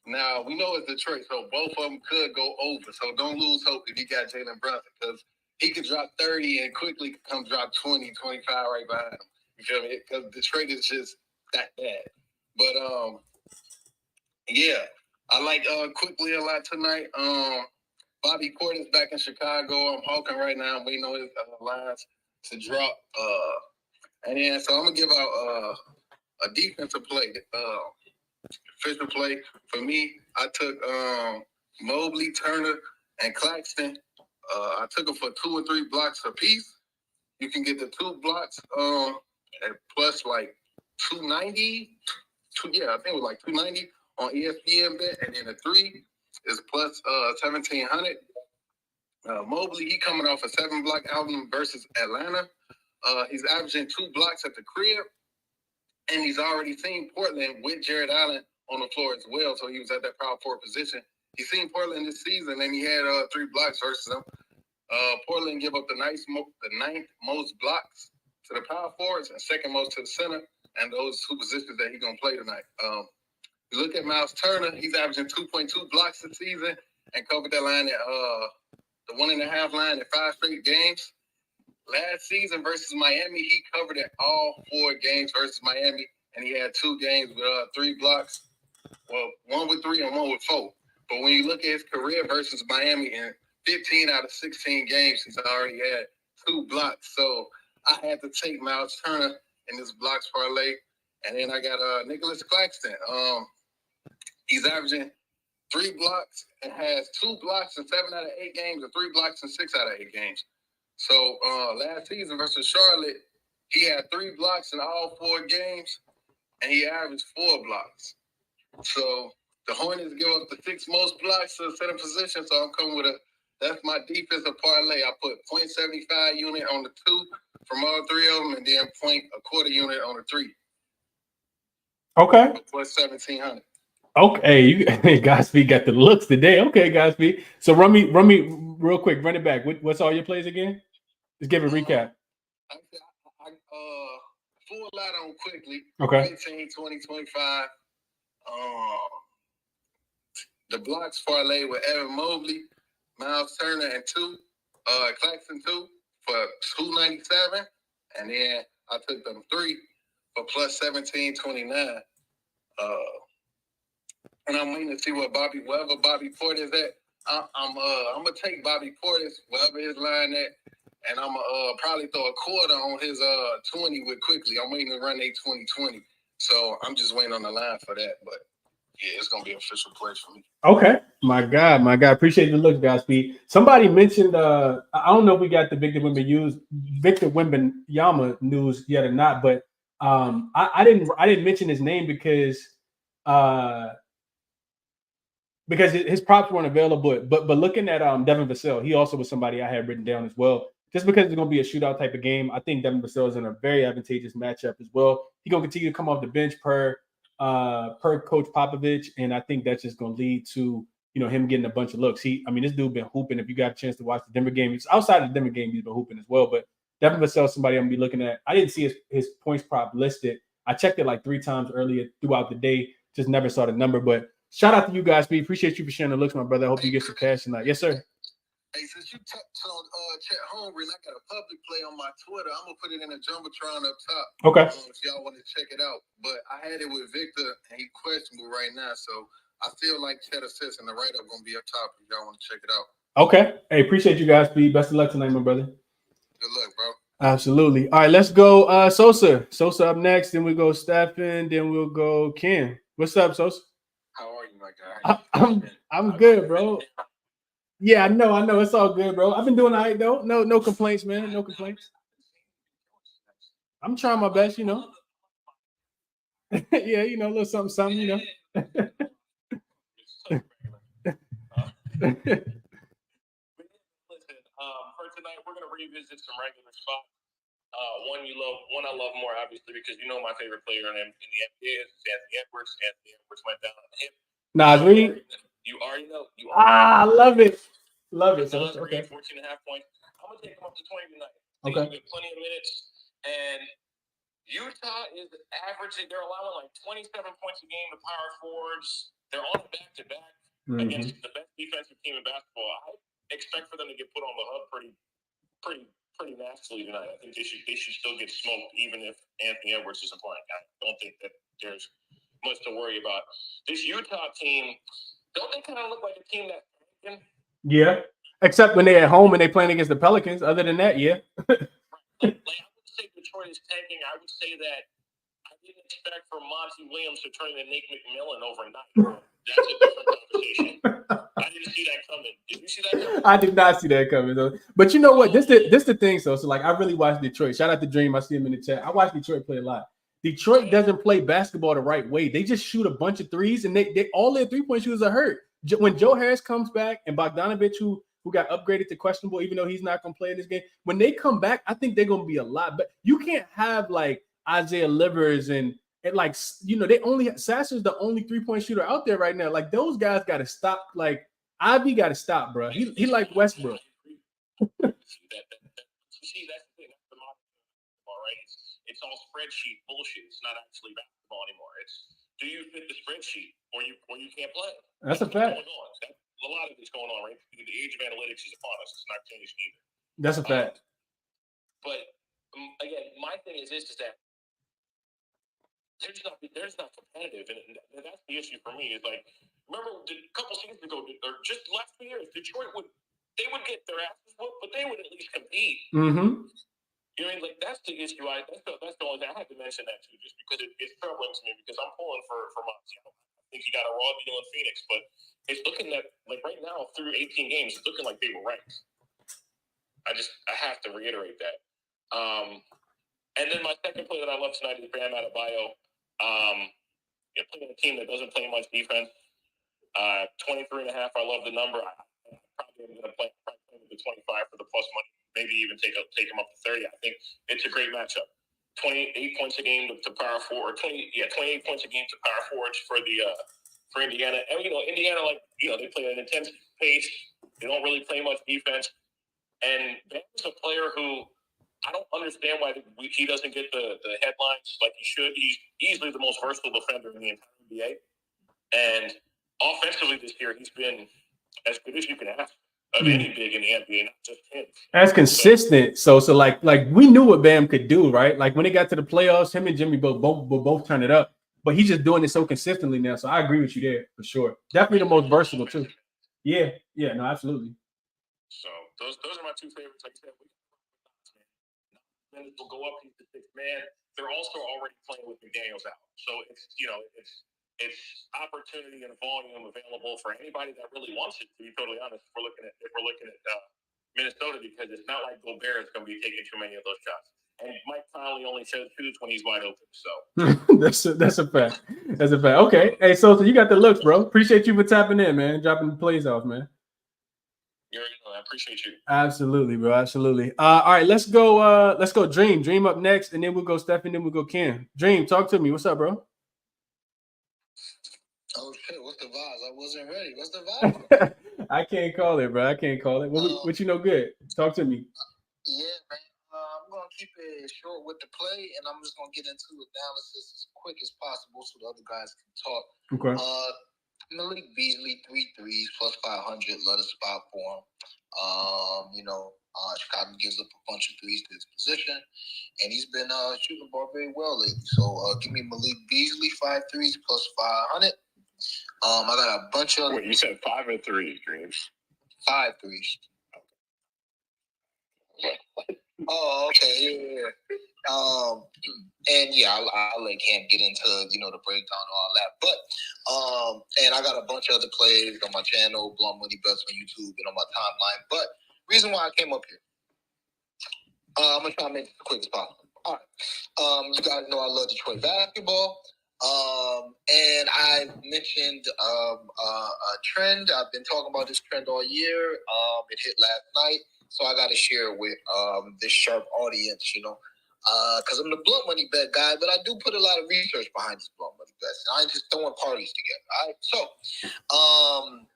Now, we know it's Detroit, so both of them could go over. So don't lose hope if you got Jalen Brunson because he could drop 30 and quickly come drop 20, 25 right behind him. You feel me? Because Detroit is just that bad. But, yeah, I like quickly a lot tonight. Bobby Portis back in Chicago. I'm hawking right now. I'm waiting on his lines to drop. And then, so I'm going to give out a defensive play. Official play for me, I took Mobley, Turner, and Claxton. I took them for 2 or 3 blocks apiece. You can get the 2 blocks at plus like 290. I think it was like 290 on ESPN bet, and then the 3 is plus 1,700. Mobley, he coming off a 7-block album versus Atlanta. He's averaging 2 blocks at the crib, and he's already seen Portland with Jared Allen on the floor as well. So he was at that power forward position. He's seen Portland this season, and he had 3 blocks versus them. Portland give up the 9th most blocks to the power forwards and 2nd most to the center, and those 2 positions that he's gonna play tonight. You look at Miles Turner; he's averaging 2.2 blocks this season and covered that line at the 1.5 line in 5 straight games. Last season versus Miami, he covered it all 4 games versus Miami, and he had 2 games with 3 blocks. Well, 1 with 3 and 1 with 4. But when you look at his career versus Miami, in 15 out of 16 games, he's already had 2 blocks. So I had to take Miles Turner in this blocks parlay. And then I got Nicholas Claxton. He's averaging 3 blocks and has 2 blocks in 7 out of 8 games and 3 blocks in 6 out of 8 games. So last season versus Charlotte, he had 3 blocks in all 4 games, and he averaged 4 blocks. So the Hornets give up the 6th most blocks to the center position. So I'm coming with that's my defensive parlay. I put 0.75 unit on the 2 from all 3 of them, and then 0.25 unit on the 3. Okay. Plus 1,700. Okay, you Godspeed got the looks today. Okay, Godspeed. So run me real quick. Run it back. What's all your plays again? Just give a recap. I full out on quickly. Okay. 15, 20, 25. The blocks parlay with Evan Mobley, Miles Turner, and 2. Claxton 2 for 297. And then I took them 3 for plus 1729. And I'm waiting to see wherever Bobby Portis at. I'm gonna take Bobby Portis wherever his line at, and I'm gonna probably throw a quarter on his 20 with quickly. I'm waiting to run a 20-20, so I'm just waiting on the line for that. But yeah, it's gonna be an official play for me. Okay, my God, appreciate the look, Godspeed. Somebody mentioned I don't know if we got the Victor Wembanyama news yet or not, but I didn't mention his name because his props weren't available. But looking at Devin Vassell, he also was somebody I had written down as well. Just because it's going to be a shootout type of game, I think Devin Vassell is in a very advantageous matchup as well. He's going to continue to come off the bench per Coach Popovich, and I think that's just going to lead to him getting a bunch of looks. This dude been hooping. If you got a chance to watch the Denver game, it's outside of the Denver game, he's been hooping as well. But Devin Vassell is somebody I'm gonna be looking at. I didn't see his points prop listed. I checked it like 3 times earlier throughout the day, just never saw the number. But shout out to you guys, B. Appreciate you for sharing the looks, my brother. I hope you get some cash tonight. Yes, sir. Hey, since you touched on Chet Holmgren, I got a public play on my Twitter. I'm gonna put it in a jumbotron up top. Okay. If y'all want to check it out, but I had it with Victor, and he's questionable right now. So I feel like Chet assists and the write up gonna be up top. If y'all want to check it out. Okay. Hey, appreciate you guys, Pete. Best of luck tonight, my brother. Good luck, bro. Absolutely. All right, let's go. Sosa. Sosa up next. Then we go Stephen. Then we'll go Ken. What's up, Sosa? How are you, my guy? I'm good, bro. Yeah, I know. It's all good, bro. I've been doing all right, though. No complaints, man. No complaints. I'm trying my best, you know. Yeah, a little something, you know. Listen, for tonight, we're gonna revisit some regular spots. One I love more, obviously, because you know my favorite player in the NBA is Anthony Edwards. Anthony Edwards went down on the hip. Nas Reed. You already know. I love it. Love it. So, okay. 14.5 points. I'm gonna take him up to 20 tonight. Okay. Get plenty of minutes. And Utah is averaging. They're allowing like 27 points a game to power forwards. They're on a back-to-back against the best defensive team in basketball. I expect for them to get put on the hook pretty nastily tonight. I think they should still get smoked, even if Anthony Edwards isn't playing. I don't think that there's much to worry about. This Utah team, don't they kind of look like a team that? Yeah, except when they're at home and they're playing against the Pelicans. Other than that, yeah. Like I would say Detroit is tanking. I would say that I didn't expect for Monty Williams to turn into Nate McMillan overnight. That's a different conversation. I didn't see that coming. Did you see that coming? I did not see that coming, though. But you know what? This the thing, so like I really watch Detroit. Shout out to Dream. I see him in the chat. I watch Detroit play a lot. Detroit doesn't play basketball the right way. They just shoot a bunch of threes, and they all their 3-point shooters are hurt. When Joe Harris comes back and Bogdanovich, who got upgraded to questionable, even though he's not going to play in this game, when they come back, I think they're going to be a lot. But you can't have like Isaiah Livers and like, they only Sasser's the only 3-point shooter out there right now. Like those guys got to stop. Like Ivy got to stop, bro. He like Westbrook. See, that's the thing. That's the modern basketball, right? It's all spreadsheet bullshit. It's not actually basketball anymore. It's do you fit the spreadsheet or you can't play? That's a fact. A lot of it's going on, right? The age of analytics is upon us. It's not changing either. That's a fact. But again, my thing is that they're just not competitive, and that's the issue for me. Is like, remember a couple seasons ago, or just the last 2 years, Detroit would get their asses whooped, but they would at least compete. Mm-hmm. You know, like that's the issue. That's the only thing I had to mention that too, just because it's troubling to me because I'm pulling for Monty. I think he got a raw deal in Phoenix, but it's looking like right now through 18 games, it's looking like they were ranked. I have to reiterate that. And then my second play that I love tonight is Bam Adebayo. Playing a team that doesn't play much defense. 23.5. I love the number. I probably am going to play the 25 for the plus money. Maybe even take him up to 30. I think it's a great matchup. 28 points a game to power forward. 28 points a game to power forwards for Indiana. And Indiana, they play at an intense pace. They don't really play much defense. And Bam's a player who I don't understand why he doesn't get the headlines like he should. He's easily the most versatile defender in the entire NBA. And offensively this year, he's been as good as you can ask of any big in the NBA, not just him. As consistent. So like we knew what Bam could do, right? Like when it got to the playoffs, him and Jimmy both turn it up. But he's just doing it so consistently now. So I agree with you there for sure. Definitely the most versatile too. Yeah, no, absolutely. So those are my two favorites. Like I said, minutes will go up. He's the sixth man. They're also already playing with McDaniels out. So it's opportunity and volume available for anybody that really wants it. To be totally honest, if we're looking at Minnesota, because it's not like Gobert is going to be taking too many of those shots. And Mike Conley only shoots when he's wide open. So that's a fact. That's a fact. Okay, hey, so you got the looks, bro. Appreciate you for tapping in, man. Dropping the plays off, man. I appreciate you. Absolutely, bro. Absolutely. All right, let's go. Let's go. Dream up next, and then we'll go Stephen. Then we'll go Ken. Dream, talk to me. What's up, bro? Oh shit! What's the vibes? I wasn't ready. What's the vibe? I can't call it, bro. I can't call it. What you know? Good. Talk to me. Yeah, man. I'm gonna keep it short with the play, and I'm just gonna get into analysis as quick as possible so the other guys can talk. Okay. Malik Beasley, 3 threes, plus 500, let a spot for him. Chicago gives up a bunch of threes to his position, and he's been shooting the ball very well lately. So give me Malik Beasley, 5 threes, plus 500. I got a bunch of... Wait, you said 5 or 3, Dreams? 5 threes. Oh, okay, yeah. And yeah, I'll let Cam get into the breakdown and all that. But and I got a bunch of other plays on my channel, Blunt Money Bets on YouTube and on my timeline. But reason why I came up here, I'm gonna try to make it as quick as possible. All right, you guys know I love Detroit basketball. And I mentioned a trend. I've been talking about this trend all year. It hit last night. So I got to share it with this sharp audience, because I'm the blunt money bet guy, but I do put a lot of research behind these blunt money bets. I ain't just throwing parties together. All right.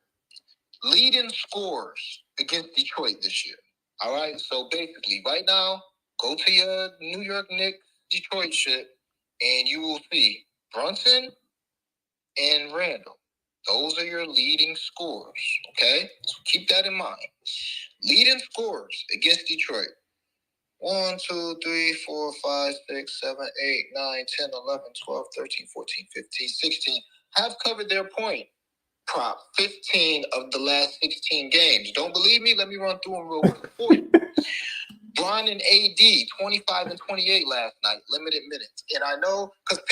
So, leading scores against Detroit this year. All right. So basically, right now, go to your New York Knicks Detroit shit, and you will see Brunson and Randall. Those are your leading scorers. Okay. So keep that in mind. Leading scorers against Detroit. 1, 2, 3, 4, 5, 6, 7, 8, 9, 10, 11, 12, 13, 14, 15, 16 have covered their point prop 15 of the last 16 games. Don't believe me? Let me run through them real quick for you. Bron and AD, 25 and 28 last night, limited minutes. And I know, because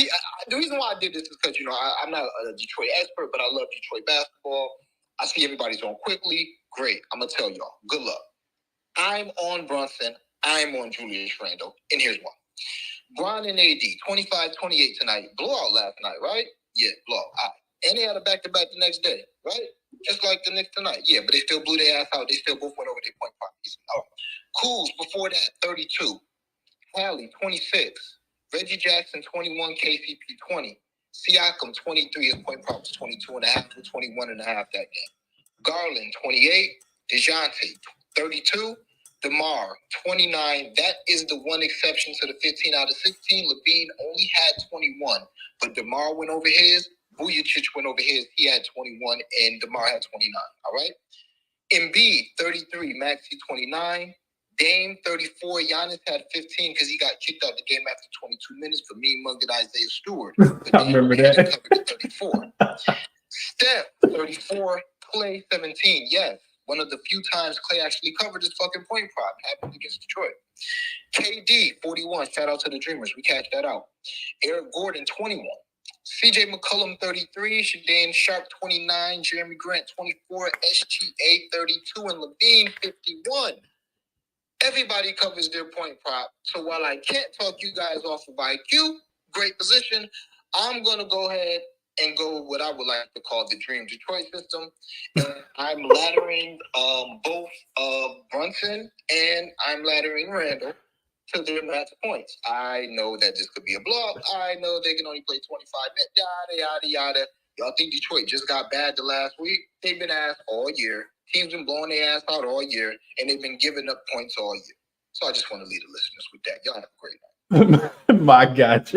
the reason why I did this is because, I'm not a Detroit expert, but I love Detroit basketball. I see everybody's on quickly. Great. I'm going to tell y'all. Good luck. I'm on Brunson. I'm on Julius Randle. And here's why. Bron and AD, 25-28 tonight. Blowout last night, right? Yeah, blowout. And they had a back-to-back the next day, right? Just like the Knicks tonight. Yeah, but they still blew their ass out. They still both went over their point parties. Oh. Cools before that, 32. Hallie, 26. Reggie Jackson, 21. KCP, 20. Siakam, 23. His point prop was 22.5 with 21.5 that game. Garland, 28. DeJounte, 32. DeMar, 29. That is the one exception to the 15 out of 16. Levine only had 21, but DeMar went over his. Vujacic went over his. He had 21, and DeMar had 29. All right? Embiid, 33. Maxey, 29. Dame, 34. Giannis had 15 because he got kicked out the game after 22 minutes for mean mugging Isaiah Stewart. I remember that. 34. Steph, 34. Clay, 17. Yes. One of the few times Clay actually covered his fucking point prop happened against Detroit. KD, 41. Shout out to the Dreamers. We catch that out. Eric Gordon, 21. CJ McCollum, 33. Shadane Sharp, 29. Jeremy Grant, 24. SGA, 32. And Levine, 51. Everybody covers their point prop. So while I can't talk you guys off of IQ, great position, I'm going to go ahead and go what I would like to call the Dream Detroit system. I'm laddering both Brunson and I'm laddering Randall to their match points. I know that this could be a blowout. I know they can only play 25 minutes, yada, yada, yada. Y'all think Detroit just got bad the last week? They've been ass all year. Teams been blowing their ass out all year, and they've been giving up points all year. So I just want to leave the listeners with that. Y'all have a great night. My God.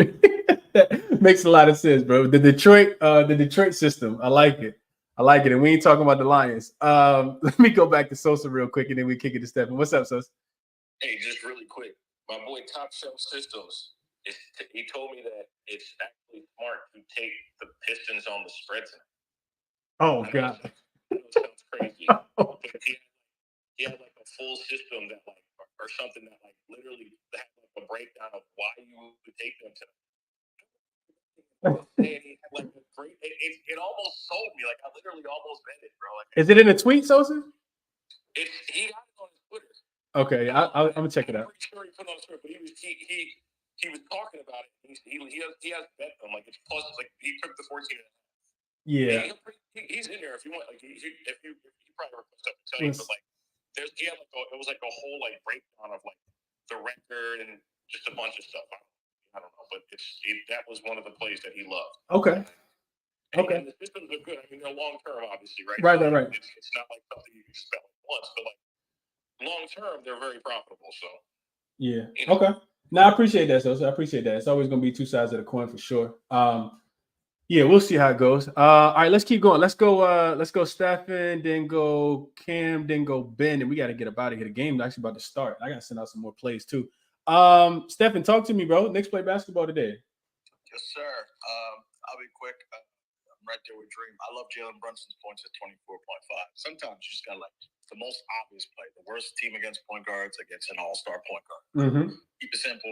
Makes a lot of sense, bro. The Detroit system. I like it. And we ain't talking about the Lions. Let me go back to Sosa real quick, and then we kick it to Stephen. What's up, Sosa? Hey, just really quick. My boy Top Shelf Systems, he told me that it's actually smart to take the Pistons on the spread tonight. Oh, God. It sounds crazy. But he had like a full system that or something that literally had a breakdown of why you would take them tonight. And a great. It almost sold me. I literally almost bet it, bro. Is it in a tweet, Sosa? He got it on his Twitter. Okay, I'm gonna check it out. I'm pretty sure he put it on his Twitter, but he was talking about it. He has bet them it's plus he took the 14. Yeah. He's in there if you want. If you probably stuff to tell you, but he had it was a whole breakdown of the record and just a bunch of stuff. I don't know, but that was one of the plays that he loved. Okay. And the systems are good. I mean, they're long term, obviously, right? Right. It's not something you can spell once, but long term, they're very profitable. So yeah. Okay. No, I appreciate that, Sosa. I appreciate that. It's always gonna be two sides of the coin for sure. Yeah, we'll see how it goes. All right, let's keep going. Let's go Stephen, then go Cam, then go Ben, and we got to get up out of here. The game's actually about to start. I got to send out some more plays too. Stephen, talk to me, bro. Knicks play basketball today. Yes, sir. I'll be quick. I'm right there with Dream. I love Jalen Brunson's points at 24.5. Sometimes you just got like the most obvious play. The worst team against point guards against an all-star point guard. Mm-hmm. Keep it simple.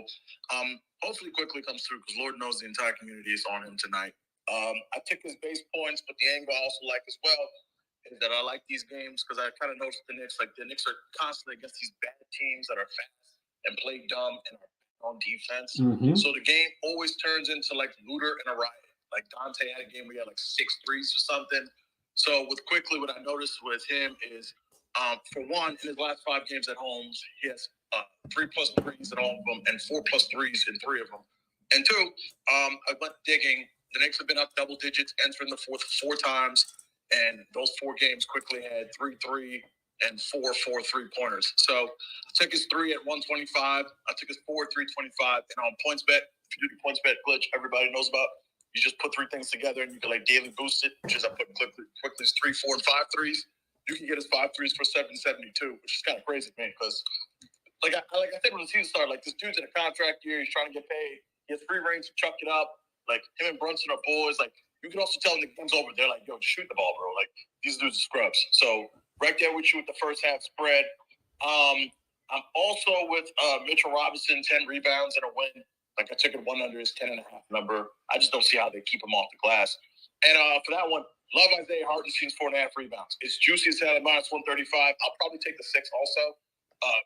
Hopefully quickly comes through because Lord knows the entire community is on him tonight. I took his base points, but the angle I also like as well is that I like these games because I kind of noticed the Knicks are constantly against these bad teams that are fast and play dumb and are on defense. Mm-hmm. So the game always turns into like looter and a riot. Like Dante had a game where he had like 6 threes or something. So with quickly, what I noticed with him is, for one, in his last 5 games at home, he has 3+ threes in all of them and 4+ threes in 3 of them. And 2, I went digging. The Knicks have been up double digits, entering the fourth 4 times, and those 4 games quickly had 3 and 4 3-pointers. So I took his 3 at 125. I took his 4 325, and on PointsBet, if you do the PointsBet glitch, everybody knows about. You just put 3 things together, and you can like daily boost it, which is I put quickly's 3, 4, and 5 threes. You can get his 5 threes for 772, which is kind of crazy to me because, like I said when the season started, like this dude's in a contract year, he's trying to get paid, he has free reign to chuck it up. Like him and Brunson are boys. Like you can also tell when the game's over, they're like, "Yo, shoot the ball, bro!" Like these dudes are scrubs. So right there with you with the first half spread. I'm also with Mitchell Robinson, 10 rebounds and a win. Like I took it 1 under his 10.5 number. I just don't see how they keep him off the glass. And for that one, love Isaiah Hartenstein's 4.5 rebounds. It's juicy as hell at -135. I'll probably take the 6 also.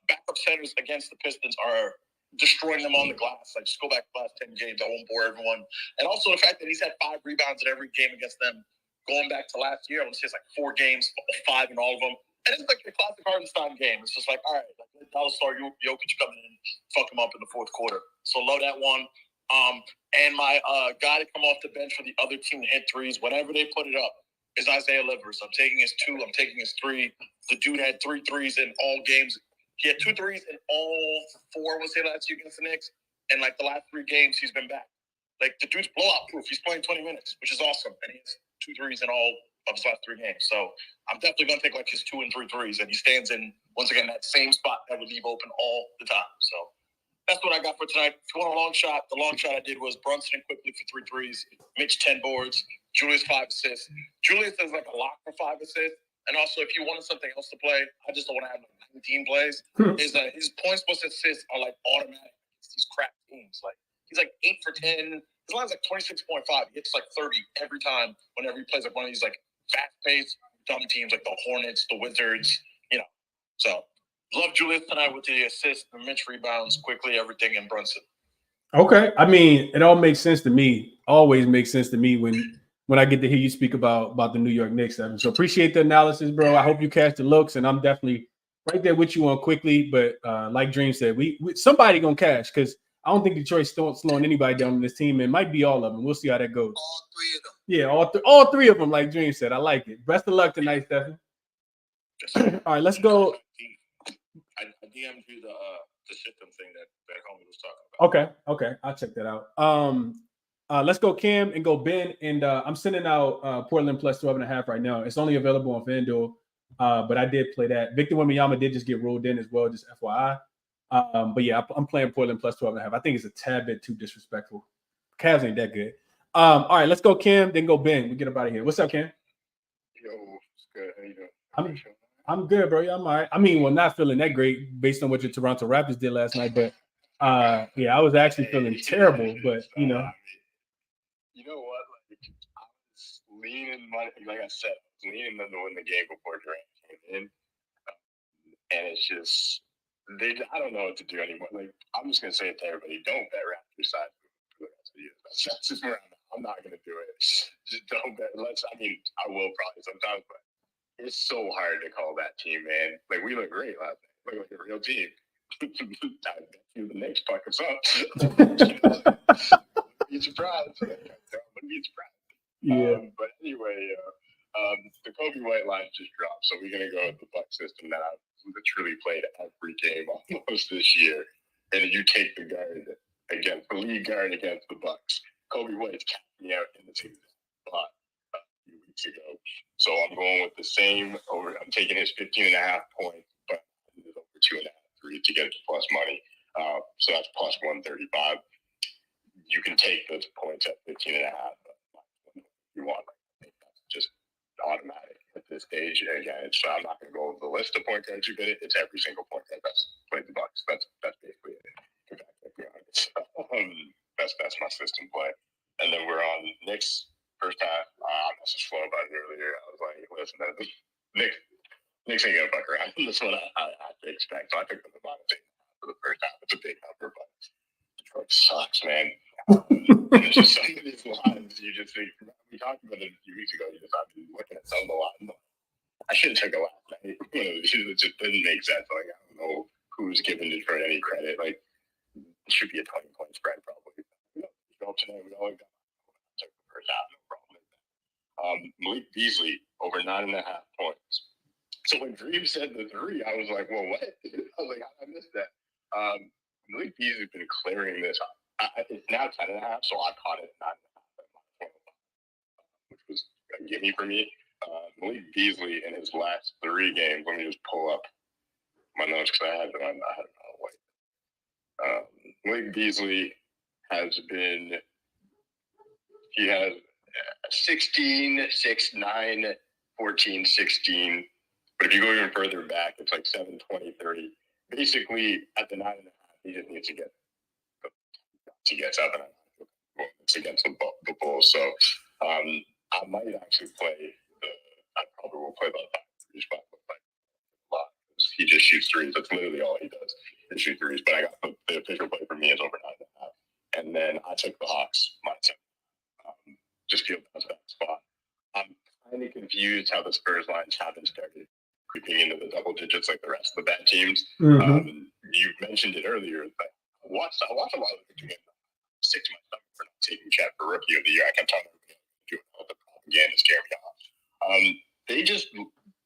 Backup centers against the Pistons are destroying them on the glass. Like just go back to the last 10 games. I won't bore everyone. And also the fact that he's had 5 rebounds in every game against them. Going back to last year, I want to say it's like 4 games, 5 in all of them. And it's like the classic Hartenstein game. It's just like, all right, like dollar star Jokic coming in, fuck him up in the 4th quarter. So love that one. And my guy to come off the bench for the other team to hit threes, whenever they put it up, is Isaiah Livers. I'm taking his 2. I'm taking his 3. The dude had 3 threes in all games. He had 2 threes in all 4, I would say, last year against the Knicks. And like the last 3 games, he's been back. Like the dude's blowout proof. He's playing 20 minutes, which is awesome. And he has 2 threes in all of his last 3 games. So I'm definitely going to take like his 2 and 3 threes. And he stands in, once again, that same spot that would leave open all the time. So that's what I got for tonight. If you want a long shot, the long shot I did was Brunson quickly for 3 threes, Mitch 10 boards, Julius 5 assists. Julius is like a lock for 5 assists. And also, if you wanted something else to play, I just don't want to have like 19 plays. Is that his points plus assists are like automatic. It's these crap teams. Like he's like 8 for 10. His line's like 26.5. He hits like 30 every time whenever he plays like one of these like fast-paced dumb teams like the Hornets, the Wizards. You know, so love Julius tonight with the assist, the Mitch rebounds, quickly everything in Brunson. Okay, I mean, it all makes sense to me. Always makes sense to me when I get to hear you speak about the New York Knicks. So appreciate the analysis, bro. I hope you catch the looks, and I'm definitely right there with you on quickly. But like Dream said, we somebody gonna cash because I don't think Detroit's slowing anybody down in this team. It might be all of them. We'll see how that goes. All 3 of them. Yeah, all 3 of them, like Dream said. I like it. Best of luck tonight, Stephen. All right, let's go. I DM'd you the system thing that homie was talking about. Okay, I'll check that out. Let's go Cam and go Ben, and I'm sending out Portland plus 12.5 right now. It's only available on FanDuel, but I did play that. Victor Wembanyama did just get rolled in as well, just FYI. But yeah, I'm playing Portland plus 12.5. I think it's a tad bit too disrespectful. Cavs ain't that good. All right, let's go Cam, then go Ben. We get up out of here. What's up, Cam? Yo, it's good. How you doing? I'm good, bro. Yeah, I'm all right. I mean, well, not feeling that great based on what your Toronto Raptors did last night, but yeah, I was actually feeling terrible. But you know what? Like I was leaning, like I said, leaning them to win the game before Durant came in, and it's just I don't know what to do anymore. Like I'm just gonna say it to everybody: don't bet Raptors side for the rest of the year. That's just where I'm not gonna do it. Just don't bet. I mean, I will probably sometimes, but it's so hard to call that team, man. Like we look great last night. Look like a real team. The Knicks fuck us up. Be surprised. Wouldn't be surprised. Yeah. But anyway, the Kobe White line just dropped, so we're gonna go with the Buck system that I've literally played every game almost this year. And you take the guard against the lead guard against the Bucks. Kobe White's capping me out in the season. So I'm going with the same over. I'm taking his 15.5 points, but over 2.5 threes to get it to plus money. So that's plus 135. You can take those points at 15.5 if you want. I think that's just automatic at this stage. And again, I'm not going to go over the list of point guards who did it. It's every single point guard that's played the Bucks. That's basically it. In fact, to be honest. That's my system play. And then we're on Knicks first half. I messaged Flo about it earlier. I was like, listen, Knicks ain't gonna fuck around. That's what I expect. So I took them the bottom for the first half. It's a big number, but Detroit sucks, man. It's just some of these lines you just think. We talked about it a few weeks ago. You just have to be looking at some of the lines. I should have took a last night. It just didn't make sense. Like, I don't know who's giving Detroit any credit. Like, it should be a 20-point spread probably. Go tonight. We all got took the first half. No problem with that. Malik Beasley over 9.5 points. So when Dream said the 3, I was like, well, what? I was like, I missed that. Malik Beasley's been clearing this. It's now 10.5, so I caught it at 9.5, which was a gimme for me. Malik Beasley in his last 3 games. Let me just pull up my notes because I had them on. Malik Beasley has been. He has 16, 6, 9, 14, 16. But if you go even further back, it's like 7, 20, 30. Basically, at the 9.5, he just needs to get up and it's against the Bulls. So I might actually play. I probably will play the 5 spot a lot. He just shoots 3s. That's literally all he does is shoot 3s. But I got the official play for me is over 9.5. And then I took the Hawks -7. Just feel that's that spot. I'm kind of confused how the Spurs lines haven't started creeping into the double digits like the rest of the bad teams. Mm-hmm. You mentioned it earlier, but I watched a lot of the games. Sick to my stomach for not taking Chet for Rookie of the Year. I kept telling everybody doing all the propaganda scare me off. They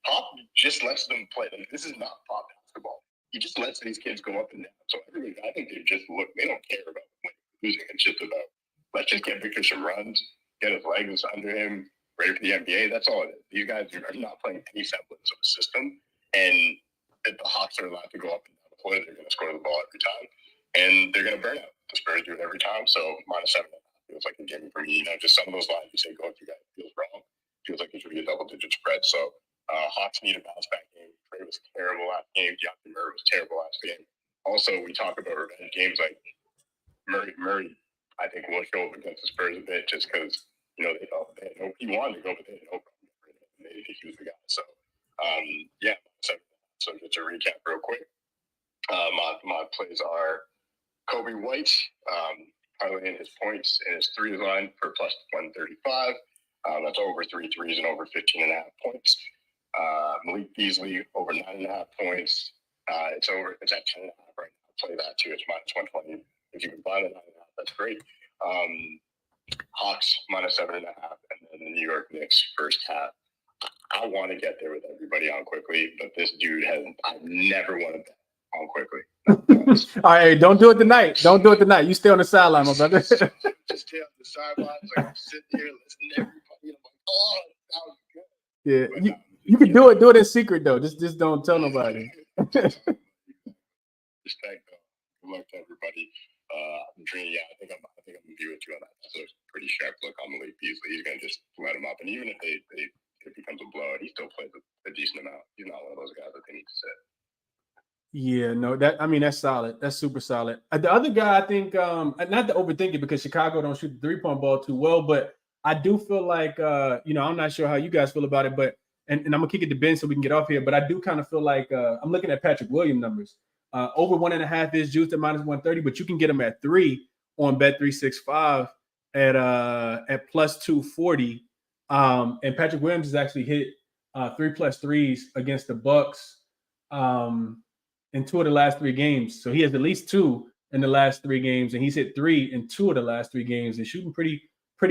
Pop just lets them play. Like, this is not Pop basketball. He just lets these kids go up and down. So everybody, I think they don't care about losing. It's just about let's just get Victor some runs, get his legs under him, ready for the NBA. That's all it is. These guys are not playing any semblance of a system. And if the Hawks are allowed to go up and down the floor, they're going to score the ball every time. And they're going to burn out. The Spurs do it every time. So -7.5 feels like a gimme for me. Just some of those lines you say go through that feels wrong. Feels like it should be a double-digit spread. So Hawks need a bounce-back game. Trey was terrible last game. DeAndre Murray was terrible last game. Also, we talk about revenge games like Murray, I think, will show up against the Spurs a bit just because, he wanted to go, but they had no problem. They didn't think he was the guy. So, so just to recap real quick, my plays are Kobe White, parlaying his points and his 3 line for plus 135. That's over 3 threes and over 15.5 points. Malik Beasley over 9.5 points. It's at 10.5 right now. Play that too. It's -120. If you can find it 9.5, that's great. Hawks -7.5, and then the New York Knicks first half. I want to get there with everybody on quickly, but this dude I've never wanted that on quickly. All right, don't do it tonight. Don't do it tonight. You stay on the sideline, my brother. Just stay on the sidelines. Like, I'm sitting here listening to everybody. I'm like, oh, that was good. Yeah, but, you can do it. Do it in secret though. Just don't tell nobody. Respect. Good luck to everybody. I'm dreaming. Yeah, I think I'm gonna be with you on that. That's a pretty sharp look on Malik Beasley. He's gonna just let him up, and even if it becomes a blowout, he still plays a decent amount. He's not one of those guys that they need to sit. Yeah, no, that's solid. That's super solid. The other guy, I think, not to overthink it because Chicago don't shoot the 3-point ball too well, but I do feel like, I'm not sure how you guys feel about it, but and I'm gonna kick it to Ben so we can get off here. But I do kind of feel like I'm looking at Patrick Williams numbers. Over 1.5 is juiced at -130, but you can get him at 3 on Bet365 at plus 240. And Patrick Williams has actually hit 3+ threes against the Bucks in 2 of the last 3 games. So he has at least 2 in the last 3 games, and he's hit 3 in 2 of the last 3 games and shooting pretty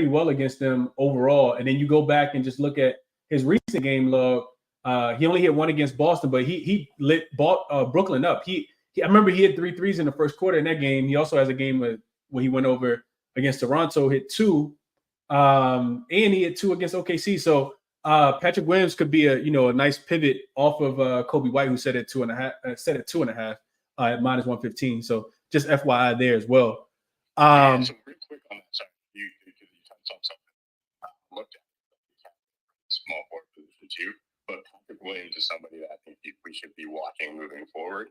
well against them overall. And then you go back and just look at his recent game log. He only hit 1 against Boston, but he lit Brooklyn up. I remember he hit 3 threes in the first quarter in that game. He also has a game where he went over against Toronto, hit 2, and he hit 2 against OKC. So Patrick Williams could be a nice pivot off of Kobe White, who set at 2.5, set at 2.5 at minus 115. So just FYI there as well. So real quick on that, sorry, you touched on something. Looked at small forward position too, but Patrick Williams is somebody that I think we should be watching moving forward.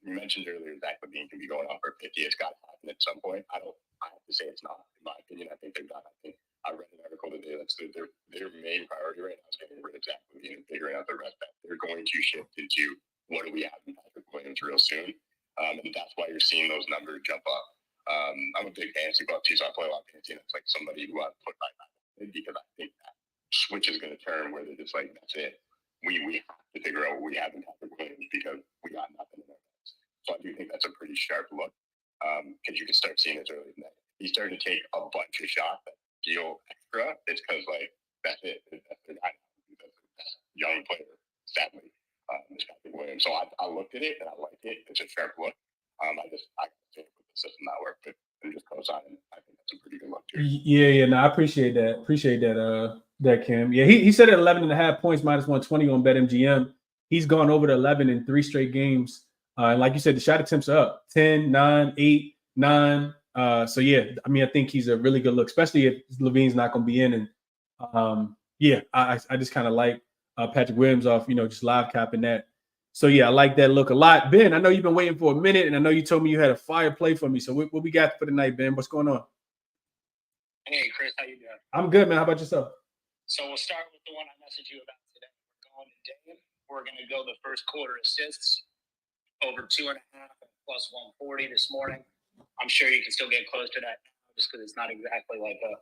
You mentioned earlier Zach LaVine can be going off for 50. It's got to happen at some point. I have to say it's not, in my opinion. I think they've done. I think I read an article today that's their main priority right now is getting rid of Zach LaVine and figuring out the rest. That they're going to shift into what do we have in Patrick Williams real soon, and that's why you're seeing those numbers jump up. I'm a big fantasy buff too, so I play a lot of fantasy, and it's like somebody who I put my mind in because I think that switch is going to turn where they're just like, that's it. We have to figure out what we have in Patrick Williams because we got nothing in our hands. So I do think that's a pretty sharp look because you can start seeing this early in that. He's starting to take a bunch of shots that feel extra. It's because, like, that's it. That's the guy. That's the best young player, sadly, is Patrick Williams. So I looked at it and I liked it. It's a sharp look. I can't say with the system that work, but it just goes on, and I think that's a pretty good look too. Yeah. No, I appreciate that. That Kim. Yeah, he said at 11.5 points minus 120 on BetMGM. He's gone over to 11 in 3 straight games. And like you said, the shot attempts are up 10, 9, 8, 9. So yeah, I mean, I think he's a really good look, especially if LaVine's not going to be in. And I just kind of like Patrick Williams off, just live capping that. So yeah, I like that look a lot. Ben, I know you've been waiting for a minute, and I know you told me you had a fire play for me. So what we got for tonight, Ben? What's going on? Hey, Chris, how you doing? I'm good, man. How about yourself? So we'll start with the one I messaged you about today. We're going to Dame. We're going to go the first quarter assists over 2.5 and plus 140 this morning. I'm sure you can still get close to that now just because it's not exactly like a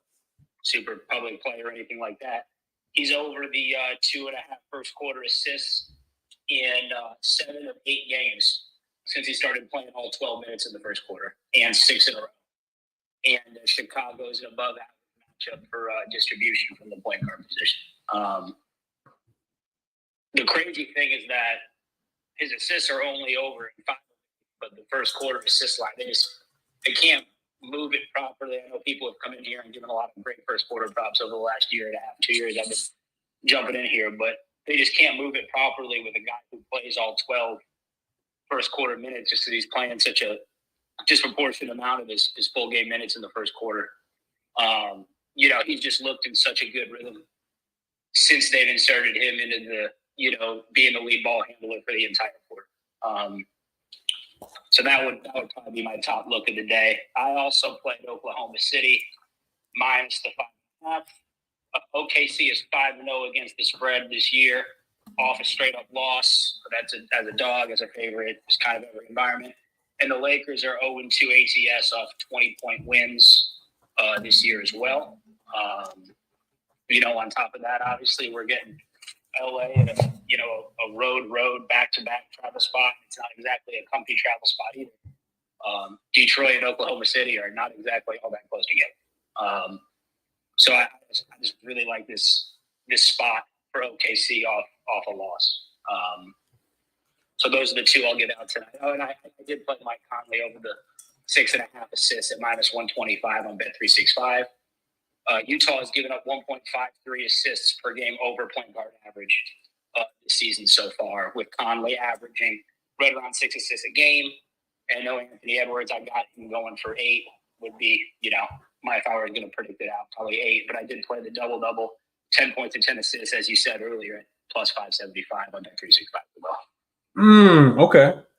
super public play or anything like that. He's over the 2.5 first quarter assists in 7 of 8 games since he started playing all 12 minutes in the first quarter and 6 in a row. And Chicago's an above average matchup for distribution from the point guard position. The crazy thing is that his assists are only over in 5, but the first quarter assist line, they can't move it properly. I know people have come in here and given a lot of great first quarter props over the last year and a half, 2 years. I've been jumping in here, but they just can't move it properly with a guy who plays all 12 first quarter minutes just because he's playing such a disproportionate amount of his full game minutes in the first quarter. He's just looked in such a good rhythm since they've inserted him into the, being the lead ball handler for the entire quarter. So that would probably be my top look of the day. I also played Oklahoma City minus the 5.5. OKC is 5-0 against the spread this year, off a straight-up loss. That's as a dog, as a favorite. It's kind of every environment. And the Lakers are 0-2 ATS off 20-point wins this year as well. On top of that, obviously, we're getting LA in a road back-to-back travel spot. It's not exactly a comfy travel spot either. Detroit and Oklahoma City are not exactly all that close together. So I just really like this spot for OKC off a loss. So those are the two I'll give out tonight. Oh, and I did play Mike Conley over the 6.5 assists at minus 125 on Bet365. Utah has given up 1.53 assists per game over point guard average this season so far, with Conley averaging right around 6 assists a game. And knowing Anthony Edwards, I got him going for 8 would be, if I were going to predict it out, probably 8. But I did play the double-double, 10 points and 10 assists, as you said earlier, at plus 575 on Bet365 as well.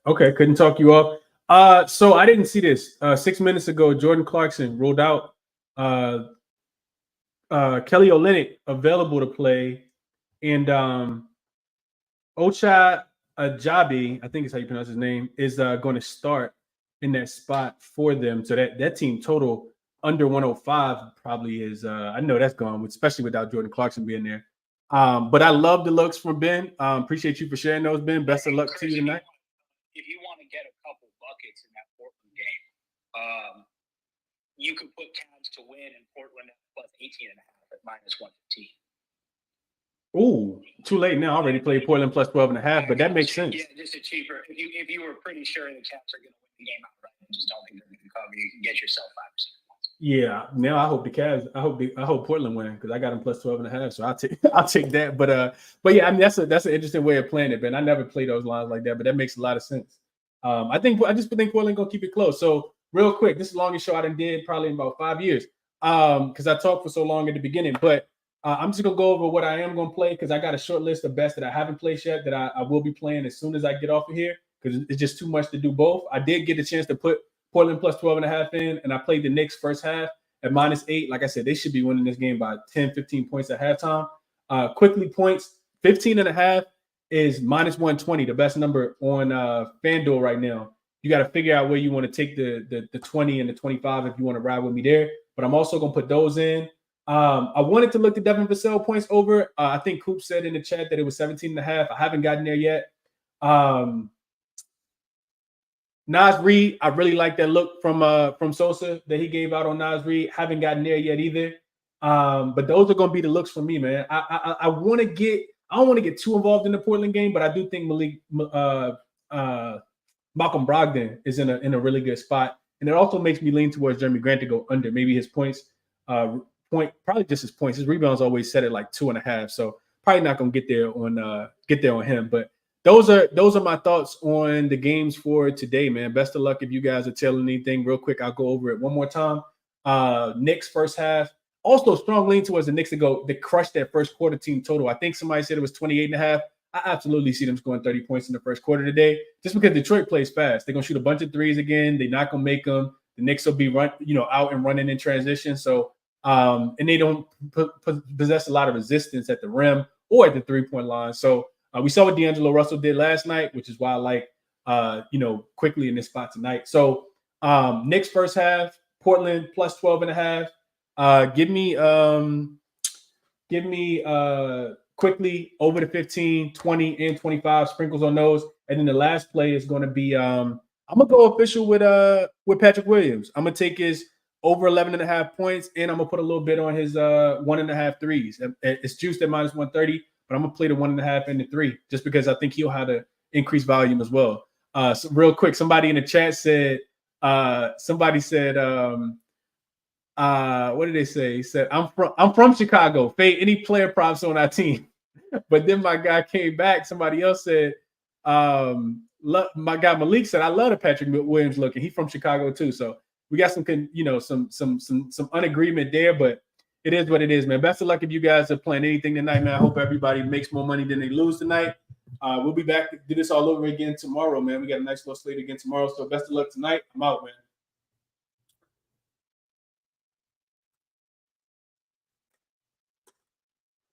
Okay. Couldn't talk you off. So I didn't see this. 6 minutes ago, Jordan Clarkson rolled out Kelly Olynyk available to play, and Ochai Ajabi, I think is how you pronounce his name, is going to start in that spot for them. So that team total under 105 probably is. I know that's gone, especially without Jordan Clarkson being there. But I love the looks from Ben. Appreciate you for sharing those, Ben. Best of luck to you tonight. If you want to get a couple buckets in that Portland game, you can put Cavs to win in Portland at plus 18.5 at minus 115. Ooh, too late now. I already played Portland plus 12.5, but that makes sense. Yeah, just a cheaper. If you were pretty sure the Cavs are going to win the game outright, I just don't think they're going to cover. You can get yourself 5 or 6 points. Yeah, now I hope the Cavs. I hope Portland win because I got them plus 12.5. So I'll take that. But yeah, I mean that's an interesting way of playing it, man. I never played those lines like that, but that makes a lot of sense. I just think Portland gonna keep it close. So real quick, this is the longest show I done did probably in about 5 years. Because I talked for so long at the beginning, but I'm just gonna go over what I am gonna play because I got a short list of bets that I haven't played yet that I will be playing as soon as I get off of here because it's just too much to do both. I did get a chance to put Portland plus 12.5 in, and I played the Knicks first half at -8. Like I said, they should be winning this game by 10, 15 points at halftime. Quickly points, 15.5 is -120, the best number on FanDuel right now. You got to figure out where you want to take the 20 and the 25 if you want to ride with me there. But I'm also going to put those in. I wanted to look at Devin Vassell points over. I think Coop said in the chat that it was 17.5. I haven't gotten there yet. Nas Reed, I really like that look from Sosa that he gave out on Nas Reed. Haven't gotten there yet either. But those are going to be the looks for me, man. I don't want to get too involved in the Portland game, but I do think Malcolm Brogdon is in a really good spot, and it also makes me lean towards Jeremy Grant to go under. Maybe his points, probably just his points. His rebounds always set at like 2.5, so probably not going to get there on him, but. Those are my thoughts on the games for today, man. Best of luck if you guys are telling anything. Real quick, I'll go over it one more time. Knicks first half. Also strong lean towards the Knicks to crush that first quarter team total. I think somebody said it was 28.5. I absolutely see them scoring 30 points in the first quarter today, just because Detroit plays fast. They're gonna shoot a bunch of threes again. They're not gonna make them. The Knicks will be out and running in transition. So and they don't possess a lot of resistance at the rim or at the 3-point line. So we saw what D'Angelo Russell did last night, which is why I like, quickly in this spot tonight. So Knicks first half, Portland plus 12.5. Give me quickly over the 15, 20, and 25 sprinkles on those. And then the last play is going to be I'm going to go official with Patrick Williams. I'm going to take his over 11.5 points, and I'm going to put a little bit on his 1.5 threes. It's juiced at -130. But I'm going to play the 1.5 and the 3 just because I think he'll have to increase volume as well. So real quick, somebody in the chat said, what did they say? He said, I'm from Chicago. Fade any player props on our team. But then my guy came back. Somebody else said, my guy Malik said, I love the Patrick Williams look, and he's from Chicago too. So we got some unagreement there, but it is what it is, man. Best of luck if you guys are playing anything tonight, man. I hope everybody makes more money than they lose tonight. We'll be back to do this all over again tomorrow, man. We got a nice little slate again tomorrow. So best of luck tonight. I'm out, man.